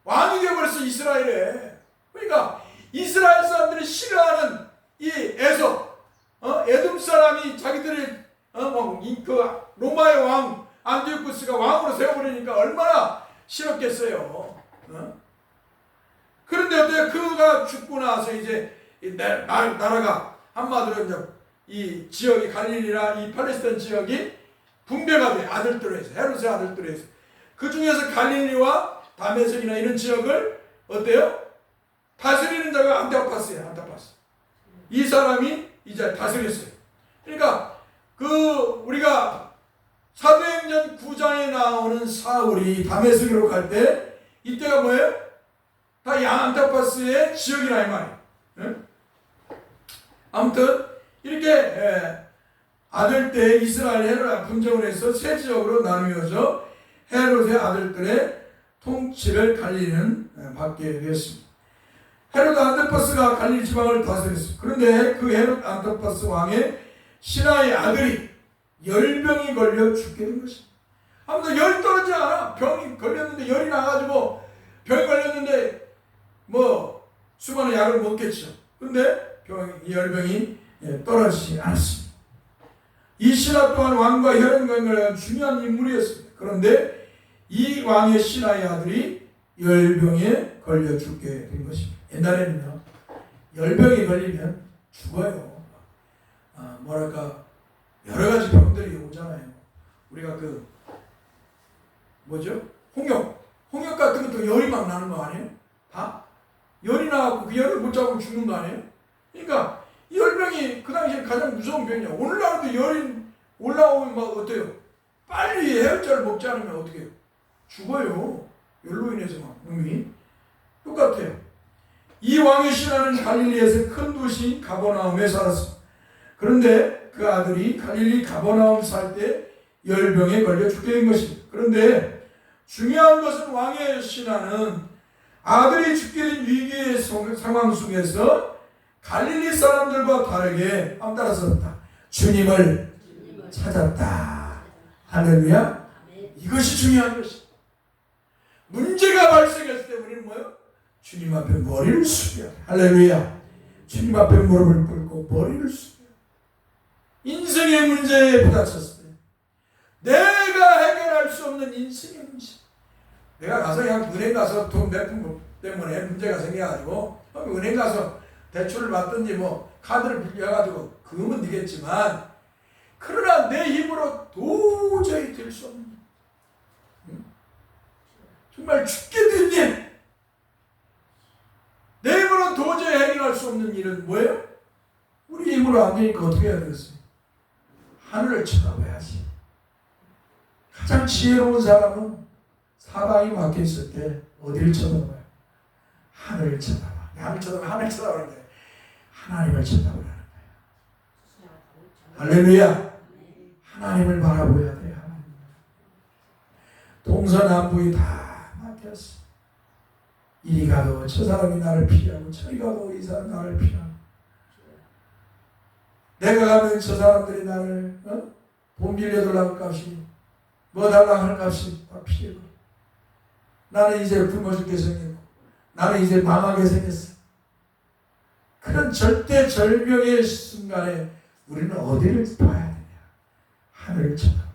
왕이 되어버렸어 이스라엘에. 그러니까 이스라엘 사람들이 싫어하는 이 에서, 에돔 사람이 자기들이 그 로마의 왕 안티오쿠스가 왕으로 세워버리니까 얼마나 싫었겠어요. 그런데 어때요? 그가 죽고 나서 이제 나라가 한마디로 이제 이 지역이 갈릴리나 이 팔레스타인 지역이 분배가 돼. 아들들로 해서 헤롯의 아들들로 해서 그 중에서 갈릴리와 다메섹이나 이런 지역을 어때요? 다스리는 자가 안타파스예요. 안타파스. 이 사람이 이제 다스렸어요. 그러니까 그 우리가 사도행전 9장에 나오는 사울이 다메섹으로 갈 때 이때가 뭐예요? 다 이 안타파스의 지역이라 이 말이에요. 응? 아무튼 이렇게 아들때 이스라엘 헤롯 분정을 해서 세 지역으로 나누어져 헤롯의 아들들의 통치를 갈릴리는 받게 되었습니다. 헤롯 안티파스가 갈릴리 지방을 다스렸습니다. 그런데 그 헤롯 안티파스 왕의 신하의 아들이 열병이 걸려 죽게 된 것입니다. 아무튼 열이 떨어지지 않아. 병이 걸렸는데 열이 나가지고 병이 걸렸는데 뭐 수많은 약을 먹겠죠. 그런데 열병이 떨어지지 않았습니다. 이 신하 또한 왕과 혈연관계가 중요한 인물이었습니다. 그런데 이 왕의 신하의 아들이 열병에 걸려 죽게 된 것입니다. 옛날에는요, 열병이 걸리면 죽어요. 뭐랄까, 여러 가지 병들이 오잖아요. 우리가 홍역 같은 것도 열이 막 나는 거 아니에요? 다? 열이 나고 그 열을 못 잡으면 죽는 거 아니에요? 그러니까 이 열병이 그 당시에 가장 무서운 병이야. 오늘날도 열이 올라오면 막 어때요? 빨리 해열제를 먹지 않으면 어떻게 해요? 죽어요. 열로 인해서 막 몸이 똑같아요. 이 왕의 신하는 갈릴리에서 큰 도시 가버나움에 살았습니다. 그런데 그 아들이 갈릴리 가버나움 살 때 열병에 걸려 죽게 된 것입니다. 그런데 중요한 것은 왕의 신하는 아들이 죽게 된 위기의 상황 속에서 갈릴리 사람들과 다르게 따라섰다. 주님을 찾았다. 할렐루야. 이것이 중요한 것이다. 문제가 발생했을 때 우리는 뭐예요? 주님 앞에 머리를 숙여야 돼. 할렐루야. 주님 앞에 무릎을 꿇고 머리를 숙여야 돼. 인생의 문제에 부닥쳤을 때 내가 해결할 수 없는 인생의 문제. 내가 가서 그냥 은행 가서 돈 몇 푼 때문에 문제가 생겨가지고 은행 가서 대출을 받든지 뭐 카드를 빌려가지고 그러면 되겠지만, 그러나 내 힘으로 도저히 될 수 없는, 정말 죽게 된 일, 내 힘으로 도저히 해결할 수 없는 일은 뭐예요? 우리 힘으로 안 되니까 어떻게 해야 되겠어요? 하늘을 쳐다봐야지. 가장 지혜로운 사람은 사방이 막혀있을 때 어디를 쳐다봐요? 하늘을 쳐다봐. 하늘 쳐다봐. 하늘 쳐다보는 거예요. 하나님을 쳐다보라는 거예요. 할렐루야. 하나님을 바라보아야 돼요. 하나님. 동서남북이 다 막혔어. 이리 가도 저 사람이 나를 피하고 저리 가도 이 사람이 나를 피하고, 내가 가면 저 사람들이 나를 돈 빌려달라고 할 값이 뭐 달라고 할 값이 다 피해고, 나는 이제 굶어 죽게 생겼고 나는 이제 망하게 생겼어. 그런 절대절명의 순간에 우리는 어디를 봐야 되냐? 하늘을 쳐다봐.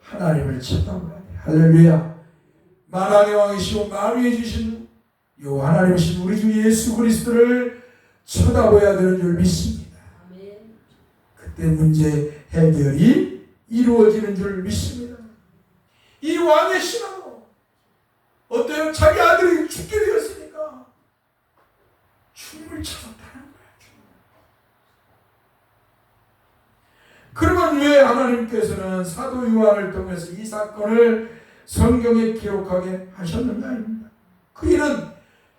하나님을 쳐다봐야 돼. 할렐루야. 만왕의 왕이시오 만유해 주신 요 하나님이신 우리 주 예수 그리스도를 쳐다봐야 되는 줄 믿습니다. 그때 문제 해결이 이루어지는 줄 믿습니다. 이 왕의 신하도 어때요? 자기 아들이 죽게 되었으니까 주님을 찾았다는 거야. 그러면 왜 하나님께서는 사도 요한을 통해서 이 사건을 성경에 기록하게 하셨는가입니다. 그 일은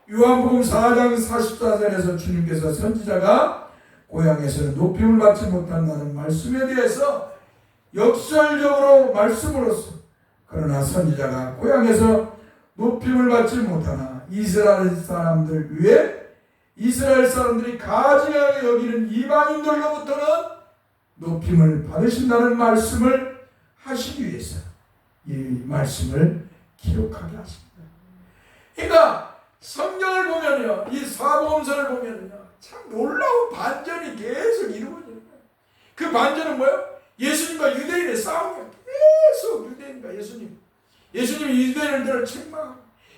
요한복음 4장 44절에서 주님께서 선지자가 고향에서는 높임을 받지 못한다는 말씀에 대해서 역설적으로 말씀으로써, 그러나 선지자가 고향에서 높임을 받지 못하나 이스라엘 사람들 위에 이스라엘 사람들이 가증하게 여기는 이방인들로부터는 높임을 받으신다는 말씀을 하시기 위해서 이 말씀을 기록하게 하십니다. 그러니까 성경을 보면요, 이 사복음서를 보면요, 참 놀라운 반전이 계속 이루어지는 거예요. 그 반전은 뭐예요? 예수님과 유대인의 싸움이에요. 계속 유대인과 예수님이 유대인들을 책망하고,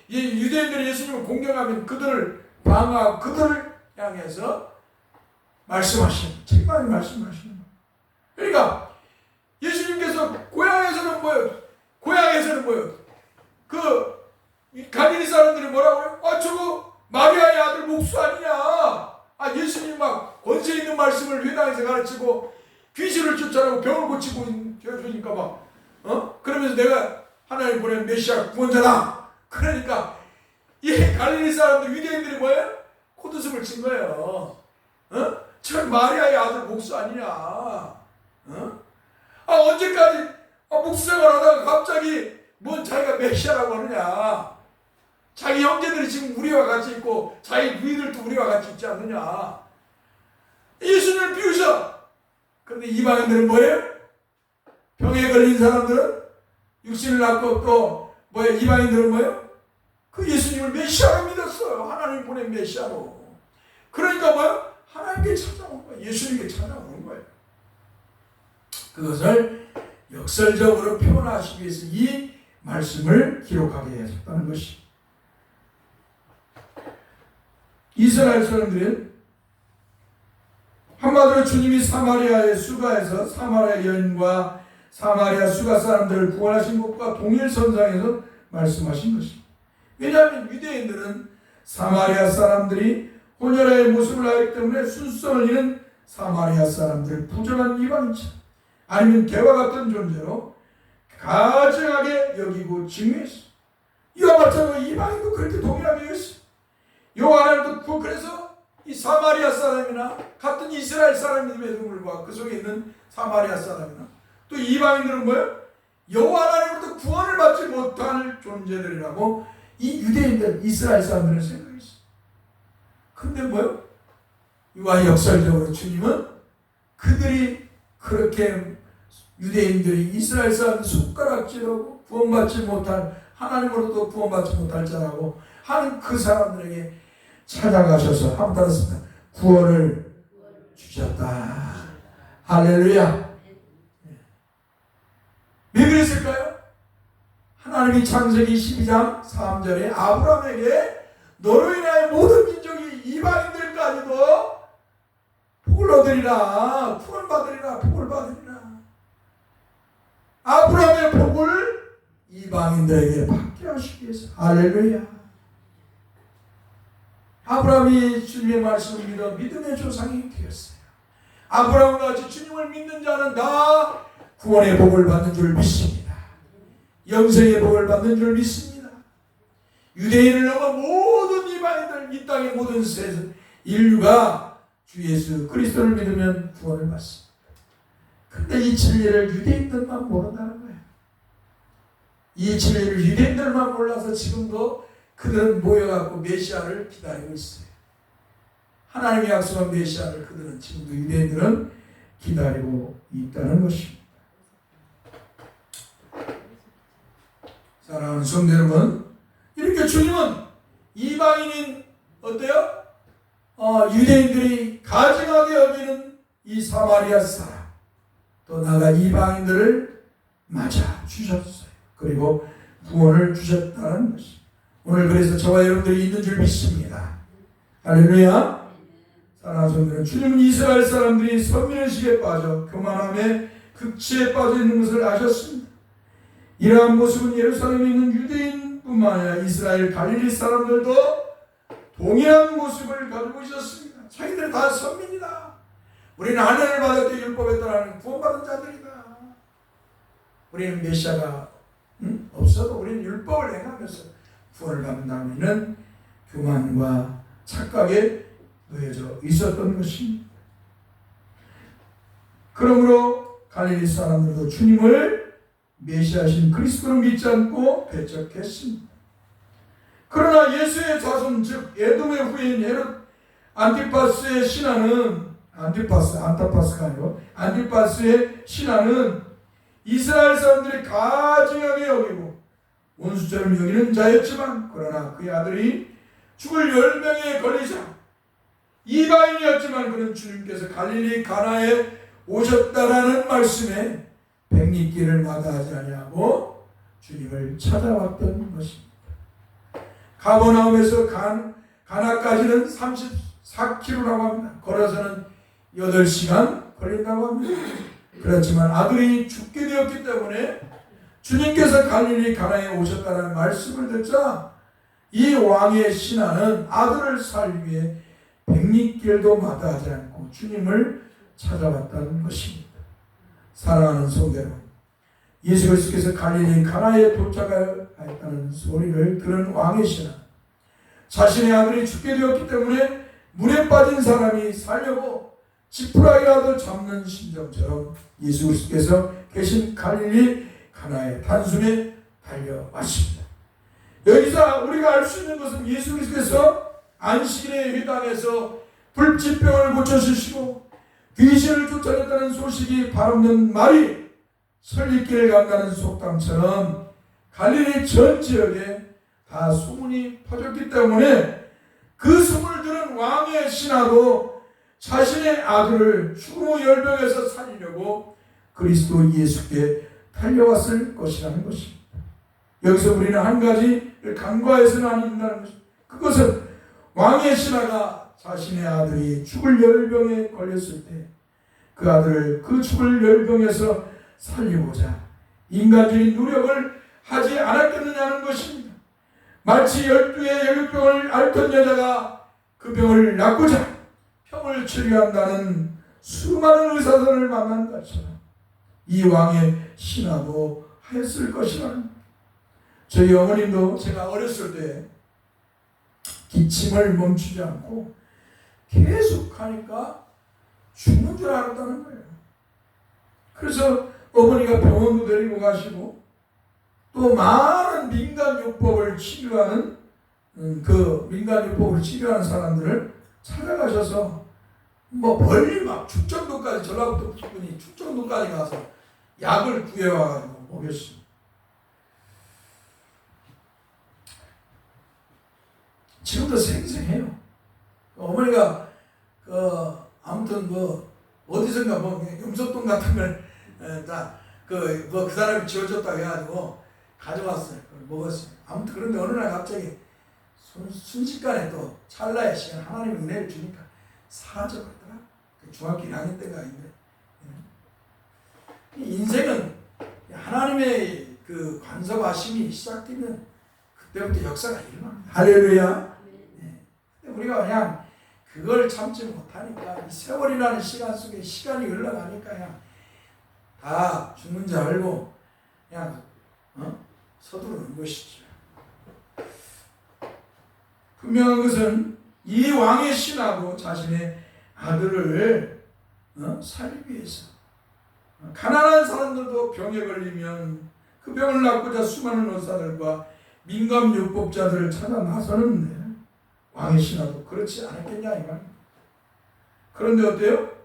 유대인들이 예수님을 공격하면 그들을 방어하고 그들을 향해서 말씀하시는, 책망이 말씀하시는 거예요. 그러니까 예수님께서 고향에서는 뭐예요? 그 갈릴리 사람들이 뭐라고 해요? 저거 마리아의 아들 목수 아니냐? 예수님 막 권세 있는 말씀을 회당에서 가르치고 귀신을 쫓아내고 병을 고치고 해주니까 그러면서 내가 하나님 보낸 메시아 구원자다. 그러니까 이 갈릴리 사람들, 유대인들이 뭐예요? 코드숨을 친 거예요. 저 마리아의 아들 목수 아니냐? 언제까지 목수 생활하다가 갑자기 뭔 자기가 메시아라고 하느냐? 자기 형제들이 지금 우리와 같이 있고 자기 부인들도 우리와 같이 있지 않느냐? 예수님을 비우셔. 그런데 이방인들은 뭐예요? 병에 걸린 사람들은 육신을 낳고 또 이방인들은 뭐예요? 그 예수님을 메시아로 믿었어요. 하나님 보낸 메시아로. 그러니까 뭐야? 하나님께 찾아온 거예요. 예수님께 찾아오는 거예요. 그것을 역설적으로 표현하시기 위해서 이 말씀을 기록하게 하셨다는 것이. 이스라엘 사람들은 한마디로 주님이 사마리아의 수가에서 사마리아 여인과 사마리아 수가 사람들을 구원하신 것과 동일선상에서 말씀하신 것입니다. 왜냐하면 유대인들은 사마리아 사람들이 혼혈의 모습을 하기 때문에 순수성을 잃은 사마리아 사람들을 부정한 이방인처럼 아니면 개와 같은 존재로 가증하게 여기고 증오했어. 이와 마찬가지로 이방인도 그렇게 동일하게 여겼어. 요한도 그래서 이 사마리아 사람이나 같은 이스라엘 사람임에도 불구하고 그 속에 있는 사마리아 사람이나 또 이방인들은 뭐예요? 여호와 하나님으로부터 구원을 받지 못할 존재들이라고 이 유대인들, 이스라엘 사람들은 생각했어. 근데 뭐예요? 이와 역설적으로 주님은 그들이 그렇게 유대인들이 이스라엘 사람들 손가락질하고 구원받지 못할 하나님으로부터 구원받지 못할 자라고 하는 그 사람들에게 찾아가셔서 한번 따랐습니다. 구원을 주셨다. 할렐루야. 왜 그랬을까요? 하나님이 창세기 12장 3절에 아브라함에게 너로 인하여 모든 민족이 이방인들까지도 복을 얻으리라. 구원 받으리라. 복을 받으리라. 아브라함의 복을 이방인들에게 받게 하시기 위해서. 할렐루야. 아브라함이 주님의 말씀을 믿어 믿음의 조상이 되었어요. 아브라함과 같이 주님을 믿는 자는 다 구원의 복을 받는 줄 믿습니다. 영생의 복을 받는 줄 믿습니다. 유대인을 넘어 모든 이방인들, 이 땅의 모든 인류가 주 예수 그리스도를 믿으면 구원을 받습니다. 근데 이 진리를 유대인들만 모른다는 거예요. 이 진리를 유대인들만 몰라서 지금도 그들은 모여갖고 메시아를 기다리고 있어요. 하나님이 약속한 메시아를 그들은 지금도 유대인들은 기다리고 있다는 것입니다. 사랑하는 성도 여러분, 이렇게 주님은 이방인인 어때요? 유대인들이 가증하게 여기는 이 사마리아 사람, 또 나아가 이방인들을 맞아 주셨어요. 그리고 구원을 주셨다는 것입니다. 오늘 그래서 저와 여러분들이 있는 줄 믿습니다. 할렐루야. 사랑하는 성도는 주님은 이스라엘 사람들이 선민의식에 빠져 교만함에 극치에 빠져 있는 것을 아셨습니다. 이러한 모습은 예루살렘에 있는 유대인뿐만 아니라 이스라엘 갈릴리 사람들도 동일한 모습을 가지고 있었습니다. 자기들 다 선민이다. 우리는 하늘을 받을 때 율법에 따라 구원받은 자들이다. 우리는 메시아가 없어도 우리는 율법을 행하면서 구원을 받는다면 교만과 착각에 놓여져 있었던 것입니다. 그러므로 갈릴리 사람들도 주님을 메시아신 그리스도를 믿지 않고 배척했습니다. 그러나 예수의 자손 즉 에돔의 후예인 헤롯 안티파스의 신하는 안티파스의 신하는 이스라엘 사람들이 가증하게 여기고 원수처럼 여기는 자였지만 그러나 그의 아들이 죽을 열명에 걸리자 이방인이었지만 그는 주님께서 갈릴리 가나에 오셨다라는 말씀에 백리길을 마다하지 아니하고 주님을 찾아왔던 것입니다. 가버나움에서 가나까지는 34km라고 합니다. 걸어서는 8시간 걸린다고 합니다. 그렇지만 아들이 죽게 되었기 때문에 주님께서 갈릴리 가나에 오셨다는 말씀을 듣자 이 왕의 신하는 아들을 살기 위해 백리길도 마다하지 않고 주님을 찾아왔다는 것입니다. 사랑하는 성도 여러분, 예수 그리스도께서 갈릴리 가나에 도착하였다는 소리를 들은 왕의 신하, 자신의 아들이 죽게 되었기 때문에 물에 빠진 사람이 살려고 지푸라기라도 잡는 심정처럼 예수 그리스도께서 계신 갈릴리 가나에 단숨에 달려왔습니다. 여기서 우리가 알 수 있는 것은 예수 그리스도께서 안식일에 이 땅에서 불치병을 고쳐주시고 귀신을 쫓아냈다는 소식이 발없는 말이 설리길을 간다는 속담처럼 갈릴리 전 지역에 다 소문이 퍼졌기 때문에 그 소문을 들은 왕의 신하도 자신의 아들을 죽음의 열병에서 살리려고 그리스도 예수께 달려왔을 것이라는 것입니다. 여기서 우리는 한 가지를 간과해서는 안 된다는 것입니다. 그것은 왕의 신하가 자신의 아들이 죽을 열병에 걸렸을 때 그 아들을 그 죽을 열병에서 살리고자 인간적인 노력을 하지 않았겠느냐는 것입니다. 마치 12의 열병을 앓던 여자가 그 병을 낫고자 병을 치료한다는 수많은 의사들을 만난 것처럼 이 왕의 신하도 하였을 것이라는, 저희 어머님도 제가 어렸을 때 기침을 멈추지 않고 계속 하니까 죽는 줄 알았다는 거예요. 그래서 어머니가 병원도 데리고 가시고 또 많은 민간요법을 치료하는 그 민간요법을 치료하는 사람들을 찾아가셔서 뭐 멀리 막 축정도까지, 전라북도 분이 축정도까지 가서 약을 구해와가지고 먹였습니다. 지금도 생생해요. 어머니가 아무튼 뭐 어디선가 뭐 염소똥 같은 걸 그 사람이 지어줬다고 해가지고 가져왔어요. 그걸 먹었어요. 아무튼 그런데 어느 날 갑자기 순식간에 또 찰나의 시간 하나님의 은혜를 주니까 사라져버리더라. 중학교 1학년 때가 아닌데, 인생은 하나님의 그 간섭하심이 시작되면 그때부터 역사가 일어납니다. 할렐루야. 네. 우리가 그냥 그걸 참지 못하니까 이 세월이라는 시간 속에 시간이 흘러가니까 그냥 다 죽는 줄 알고 그냥 서두르는 것이죠. 분명한 것은 이 왕의 신하도 자신의 아들을 살리기 위해서, 가난한 사람들도 병에 걸리면 그 병을 낫고자 수많은 의사들과 민간요법자들을 찾아 나서는데 왕의 신하도 그렇지 않았겠냐 이 말입니다. 그런데 어때요?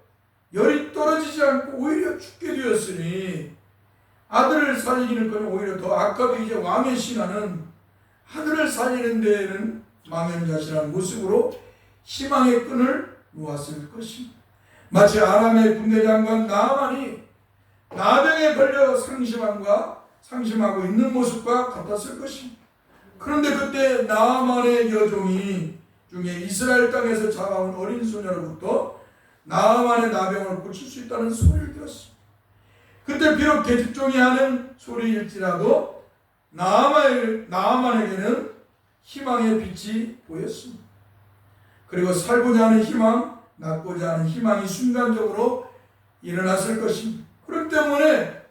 열이 떨어지지 않고 오히려 죽게 되었으니 아들을 살리기는커녕 오히려 더 아까도 이제 왕의 신하는 아들을 살리는 데에는 망연자실한 모습으로 희망의 끈을 놓았을 것입니다. 마치 아람의 군대장관 나아만이 나병에 걸려 상심하고 있는 모습과 같았을 것입니다. 그런데 그때 나아만의 여종이 중에 이스라엘 땅에서 자라온 어린 소녀로부터 나아만의 나병을 고칠 수 있다는 소리를 들었습니다. 그때 비록 계집종이 하는 소리일지라도 나아만에게는 희망의 빛이 보였습니다. 그리고 살고자 하는 희망, 낫고자 하는 희망이 순간적으로 일어났을 것입니다. 그렇기 때문에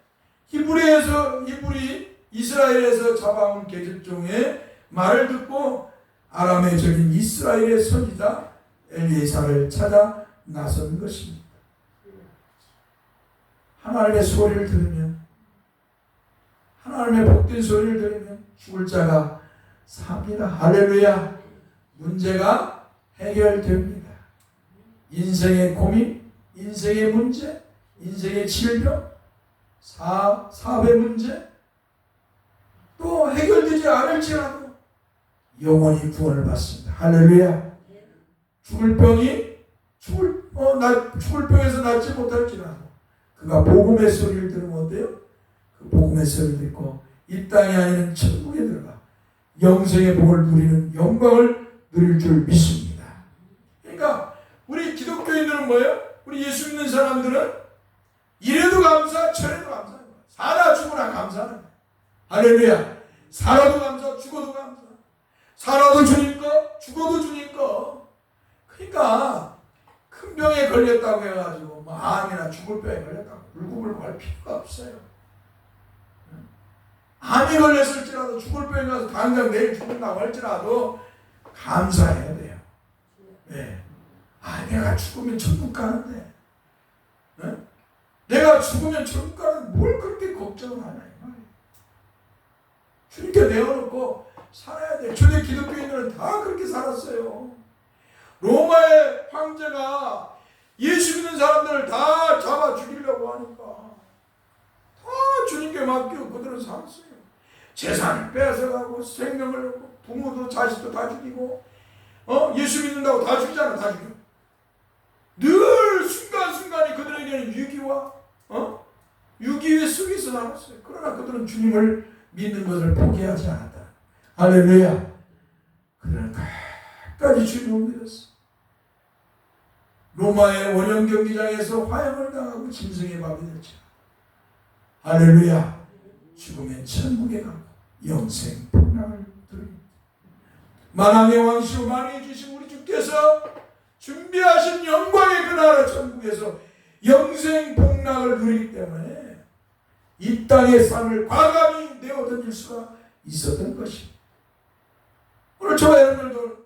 이스라엘에서 잡아온 계집종의 말을 듣고 아람의 적인 이스라엘의 선지자 엘리사를 찾아 나선 것입니다. 하나님의 소리를 들으면, 하나님의 복된 소리를 들으면 죽을 자가 삽니다. 할렐루야. 문제가 해결됩니다. 인생의 고민, 인생의 문제, 인생의 질병, 사업의 문제 또 해결되지 않을지라도 영원히 구원을 받습니다. 할렐루야. 죽을 병에서 낫지 못할지라도 그가 복음의 소리를 들으면 어때요? 그 복음의 소리를 듣고 이 땅이 아닌 천국에 들어가 영생의 복을 누리는 영광을 누릴 줄 믿습니다. 그러니까 우리 기독교인들은 뭐예요? 우리 예수 믿는 사람들은 이래도 감사, 저래도 감사. 살아 죽으나 감사하는 거예요. 할렐루야. 살아도 감사, 죽어도 감사. 살아도 주님 거, 죽어도 주님 거. 그러니까 큰 병에 걸렸다고 해가지고 암이나 죽을 병에 걸렸다고 울고불고 할 필요가 없어요. 암이 걸렸을지라도 죽을 병에 가서 당장 내일 죽는다고 할지라도 감사해야 돼요. 네. 내가 죽으면 천국 가는데, 네? 내가 죽으면 천국 가는데 뭘 그렇게 걱정을 하냐 이 말이에요. 주님께 내어놓고 살아야 돼. 초대 기독교인들은 다 그렇게 살았어요. 로마의 황제가 예수 믿는 사람들을 다 잡아 죽이려고 하니까 다 주님께 맡기고 그들은 살았어요. 재산을 뺏어가고 생명을 얻고 부모도 자식도 다 죽이고 예수 믿는다고 다 죽이잖아. 다 죽여. 늘 순간순간이 그들에게는 유기의 속에서 남았어요. 그러나 그들은 주님을 믿는 것을 포기하지 않았다. 할렐루야. 그들은 끝까지 주님을 믿었어. 로마의 원형 경기장에서 화형을 당하고 짐승의 밥이 됐죠. 할렐루야. 죽으면 천국에 가고 영생 복락을 드립니다. 만왕의 왕이시고 만유의 주신 우리 주께서 준비하신 영광의 그 나라 천국에서 영생 복락을 누리기 때문에 이 땅의 삶을 과감히 내어던질 수가 있었던 것입니다. 오늘 저와 여러분들도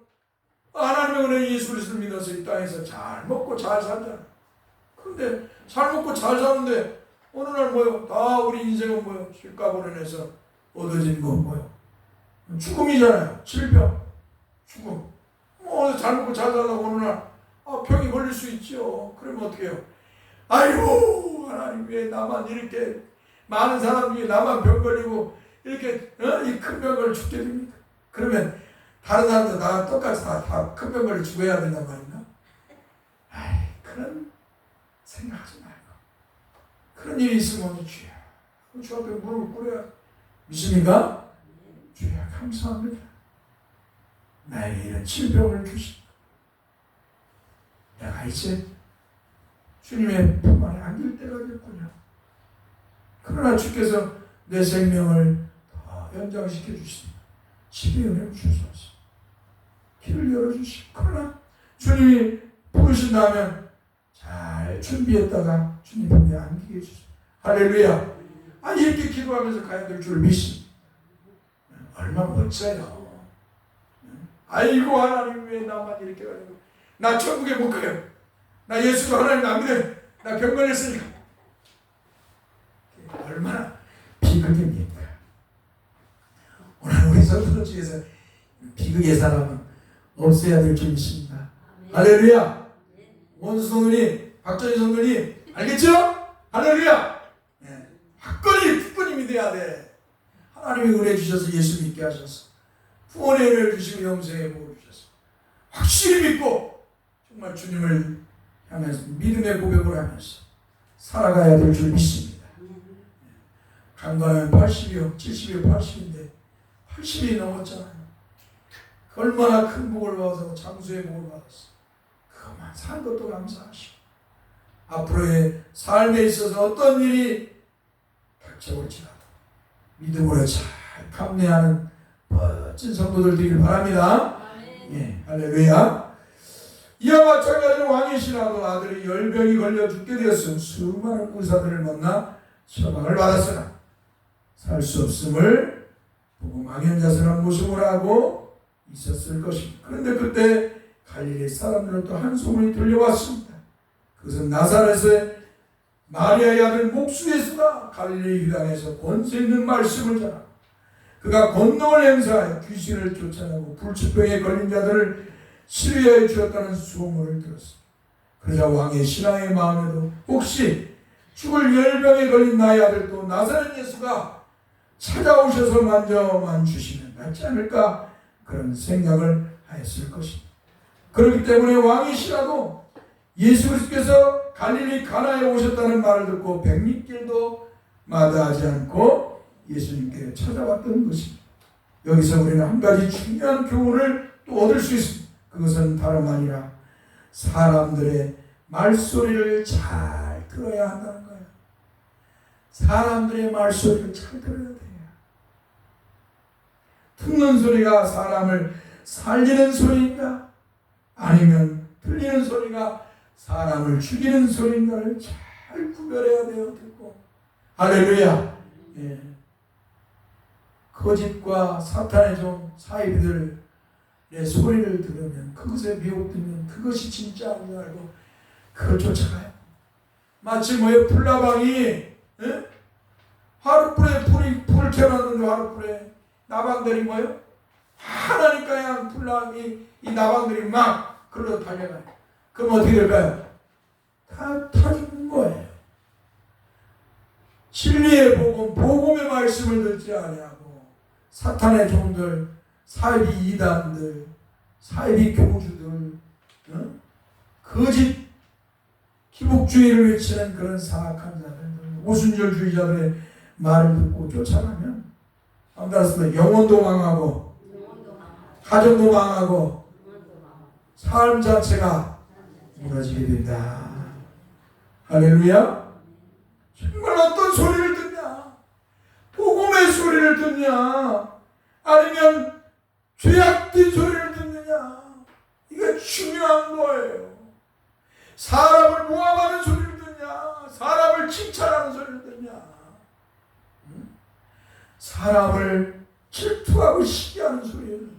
하나님의 은혜 예수 그리스도를 믿어서 이 땅에서 잘 먹고 잘 살잖아. 그런데 잘 먹고 잘 사는데 어느 날 뭐요? 다 우리 인생은 뭐요? 실값으로 인해서 얻어진 건 뭐요? 죽음이잖아요. 질병, 죽음. 잘 먹고 잘 살다가 어느 날 병이 걸릴 수 있죠. 그러면 어떻게 해요? 아이고 하나님 왜 나만 이렇게 많은 사람 중에 나만 병 걸리고 이렇게 이 큰 병을 죽게 됩니까? 그러면 다른 사람도 다 똑같이 다 큰 병 걸려 죽어야 된단 말인가? 그런 생각하지 말고 그런 일이 있으면 주야 주 앞에 무릎을 꿇어야 믿습니까? 주야 감사합니다. 나에게 이런 질병을 주시고 내가 이제 주님의 품 안에 안길 때가 됐군요. 그러나 주께서 내 생명을 더 연장시켜 주십니다. 집에 은혜를 주소서. 길을 열어주시고 그러나 주님이 부르신다면 잘 준비했다가 주님 품에 안기게 해주세요. 할렐루야. 이렇게 기도하면서 가야 될 줄 믿습니다. 얼마나 멋져요. 아이고 하나님 왜 나만 이렇게 가지고 나 천국에 못 가요. 나 예수도 하나님 안 믿어요. 나 병 걸렸으니까. 얼마나 비극입니까? 오늘 우리 성도들 중에서 비극의 사람은 없어야 될 줄 믿습니다. 할렐루야. 원수 성도님, 박정희 성도님 알겠죠? 할렐루야. 확고히 믿어야 돼. 하나님이 은혜 주셔서 예수 믿게 하셔서 구원의 은혜를 주시고 영생의 복을 주셔서 확실히 믿고 정말 주님을 향해서 믿음의 고백을 하면서 살아가야 될 줄 믿습니다. 강간하면 80이요, 70이요, 80인데 80이 넘었잖아요. 얼마나 큰 복을 받아서 장수의 복을 받았어. 그것만 산 것도 감사하시고 앞으로의 삶에 있어서 어떤 일이 닥쳐올지라도 믿음으로 잘 감내하는 멋진 성도들 되길 바랍니다. 예, 할렐루야. 이와 마찬가지로 왕이시라도 아들이 열병이 걸려 죽게 되었음 수많은 의사들을 만나 처방을 받았으나 살 수 없음을 보고 망연자선한 모습을 하고 있었을 것입니다. 그런데 그때 갈릴리 사람들은 또 한 소문이 들려왔습니다. 그것은 나사렛의 마리아의 아들 목수에서가 갈릴리 유당에서 권세 있는 말씀을 전하고 그가 권능을 행사하여 귀신을 쫓아내고 불치병에 걸린 자들을 치료해 주었다는 소문을 들었습니다. 그러자 왕의 신앙의 마음에도 혹시 죽을 열병에 걸린 나의 아들 또 나사렛 예수가 찾아오셔서 만져만 주시면 낫지 않을까 그런 생각을 하였을 것입니다. 그렇기 때문에 왕이시라도 예수 그리스도께서 갈릴리 가나에 오셨다는 말을 듣고 백리길도 마다하지 않고 예수님께 찾아왔던 것입니다. 여기서 우리는 한 가지 중요한 교훈을 또 얻을 수 있습니다. 그것은 다름 아니라 사람들의 말소리를 잘 들어야 한다는 거예요. 사람들의 말소리를 잘 들어야 돼요. 듣는 소리가 사람을 살리는 소리인가 아니면 들리는 소리가 사람을 죽이는 소리인가를 잘 구별해야 돼요. 듣고 할렐루야. 예. 거짓과 사탄의 종 사이비들의 소리를 들으면 그것에 미혹되면 그것이 진짜인 줄 알고 그걸 쫓아가요. 마치 뭐예요? 풀나방이 하룻불에 불을 켜놨는데 하룻불에 나방들이 뭐예요? 하나니까 그냥 풀나방이 이 나방들이 막 그걸로 달려가요. 그럼 어떻게 될까요? 다 죽는 거예요. 진리의 복음, 복음의 말씀을 듣지 아니하고 사탄의 종들, 사이비 이단들, 사이비 교주들, 거짓 기복주의를 외치는 그런 사악한 자들, 오순절주의자들의 말을 듣고 쫓아가면 따라서 영혼도 망하고 가정도 망하고 삶 자체가 무너지게 된다. 할렐루야. 정말 어떤 소리를 듣냐? 복음의 소리를 듣냐? 아니면 죄악된 소리를 듣느냐? 이게 중요한 거예요. 사람을 모함하는 소리를 듣냐? 사람을 칭찬하는 소리를 듣냐? 사람을 질투하고 시기하는 소리를 듣냐?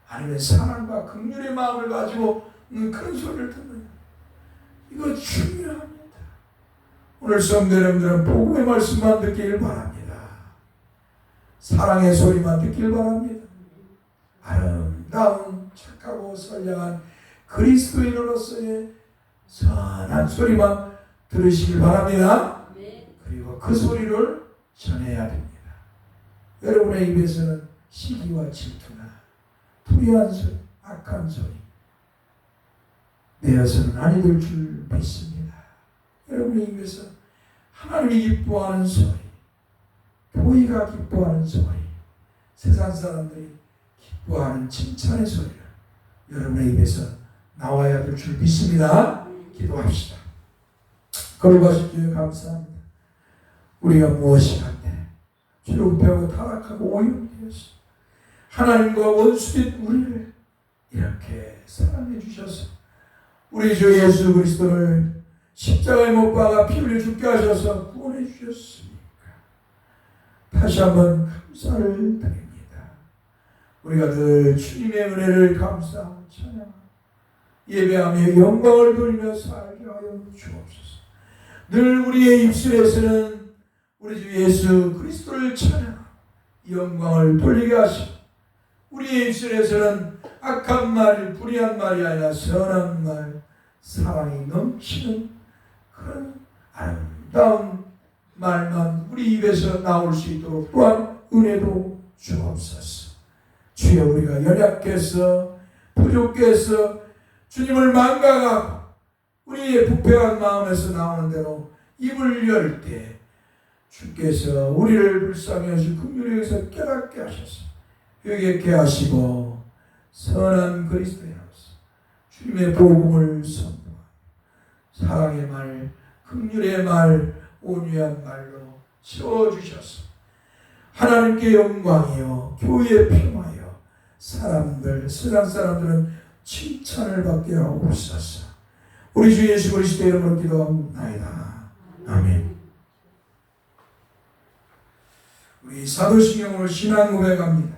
아니면 사랑과 긍휼의 마음을 가지고 그런 소리를 듣느냐? 이거 중요합니다. 오늘 성도 여러분들은 복음의 말씀만 듣기를 바랍니다. 사랑의 소리만 듣기를 바랍니다. 아름다운 착하고 선량한 그리스도인으로서의 선한 소리만 들으시길 바랍니다. 그리고 그 소리를 전해야 됩니다. 여러분의 입에서는 시기와 질투나 불의한 소리, 악한 소리 내어서는 아니 될 줄 믿습니다. 여러분의 입에서 하나님이 기뻐하는 소리, 교회가 기뻐하는 소리, 세상 사람들이 기뻐하는 칭찬의 소리를 여러분의 입에서 나와야 될 줄 믿습니다. 기도합시다. 거룩하신 주여 감사합니다. 우리가 무엇이 간데 죄로 배고 타락하고 오염되었어. 하나님과 원수된 우리를 이렇게 사랑해 주셔서 우리 주 예수 그리스도를 십자가에 못 박아 피 흘려 죽게 하셔서 구원해 주셨으니까 다시 한번 감사를 드립니다. 우리가 늘 주님의 은혜를 감사하고 찬양하고 예배하며 영광을 돌리며 살게 하여 주옵소서. 늘 우리의 입술에서는 우리 주 예수 그리스도를 찬양하고 영광을 돌리게 하시고 우리의 입술에서는 악한 말, 불의한 말이 아니라 선한 말, 사랑이 넘치는 그런 아름다운 말만 우리 입에서 나올 수 있도록 또한 은혜도 주옵소서. 주여 우리가 연약해서 부족해서 주님을 망각하고 우리의 부패한 마음에서 나오는 대로 입을 열 때 주께서 우리를 불쌍히 하시고 긍휼히 여기서 깨닫게 하셔서 회개케 하시고 선한 그리스도인으로서 주님의 복음을 선포하고 사랑의 말, 긍휼의 말, 온유한 말로 채워주셔서 하나님께 영광이요 교회에 평화요 사람들, 세상 사람들은 칭찬을 받게 하옵소서. 우리 주 예수 그리스도의 이름으로 기도합니다. 아멘. 우리 사도신경으로 신앙 고백합니다.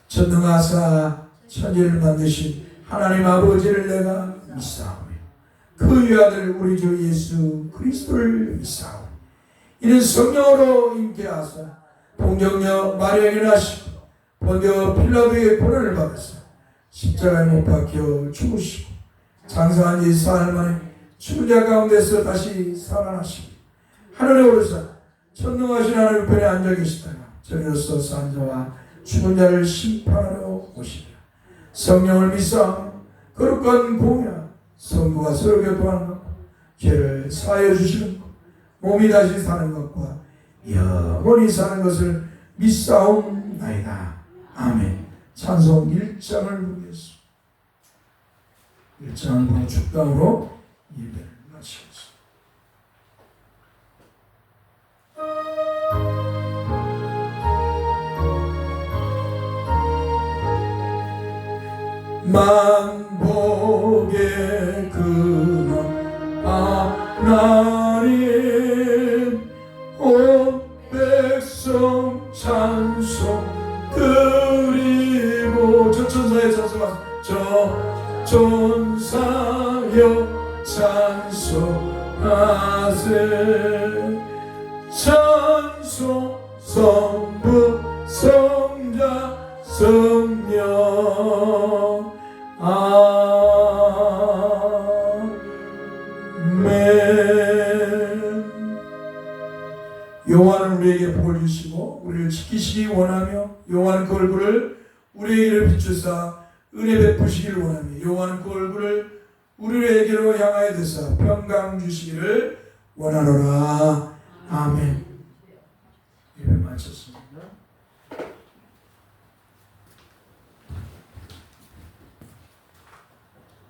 전능하사 천지를 만드신 하나님 아버지를 내가 믿사오며 그 위아들 우리 주 예수 그리스도를 믿사오며 이는 성령으로 잉태하사 동정녀 마리아에게 나시고 본디오 필라도의 고난을 받으사 십자가에 못 박혀 죽으시고 장사한 지 사흘 만에 죽은 자 가운데서 다시 살아나시고 하늘에 오르사 전능하신 하나님 편에 앉아 계시다가 저리로서 산 자와 죽은 자를 심판하러 오시리라. 성령을 믿사 거룩한 공이나 성부가 서로 교통하는 것과 죄를 사하여 주시는 것 몸이 다시 사는 것과 영원히 사는 것을 믿사옵나이다. 아멘. 찬송 1장을 부르겠습니다. 1장을 부르 축당으로 예배를 마치겠습니다. 만복의 근원 하나님 온 백성 찬송 드리고 저 천사의 찬송하소서 저 천사여 찬송하세 찬송 성부 성자 성령 아멘. 여호와는 우리에게 복을 주시고 우리를 지키시기 원하며 여호와는 그 얼굴을 우리에게 비추사 은혜 베푸시기를 원하며 여호와는 그 얼굴을 우리에게로 향하여 드사 평강 주시기를 원하노라. 아멘.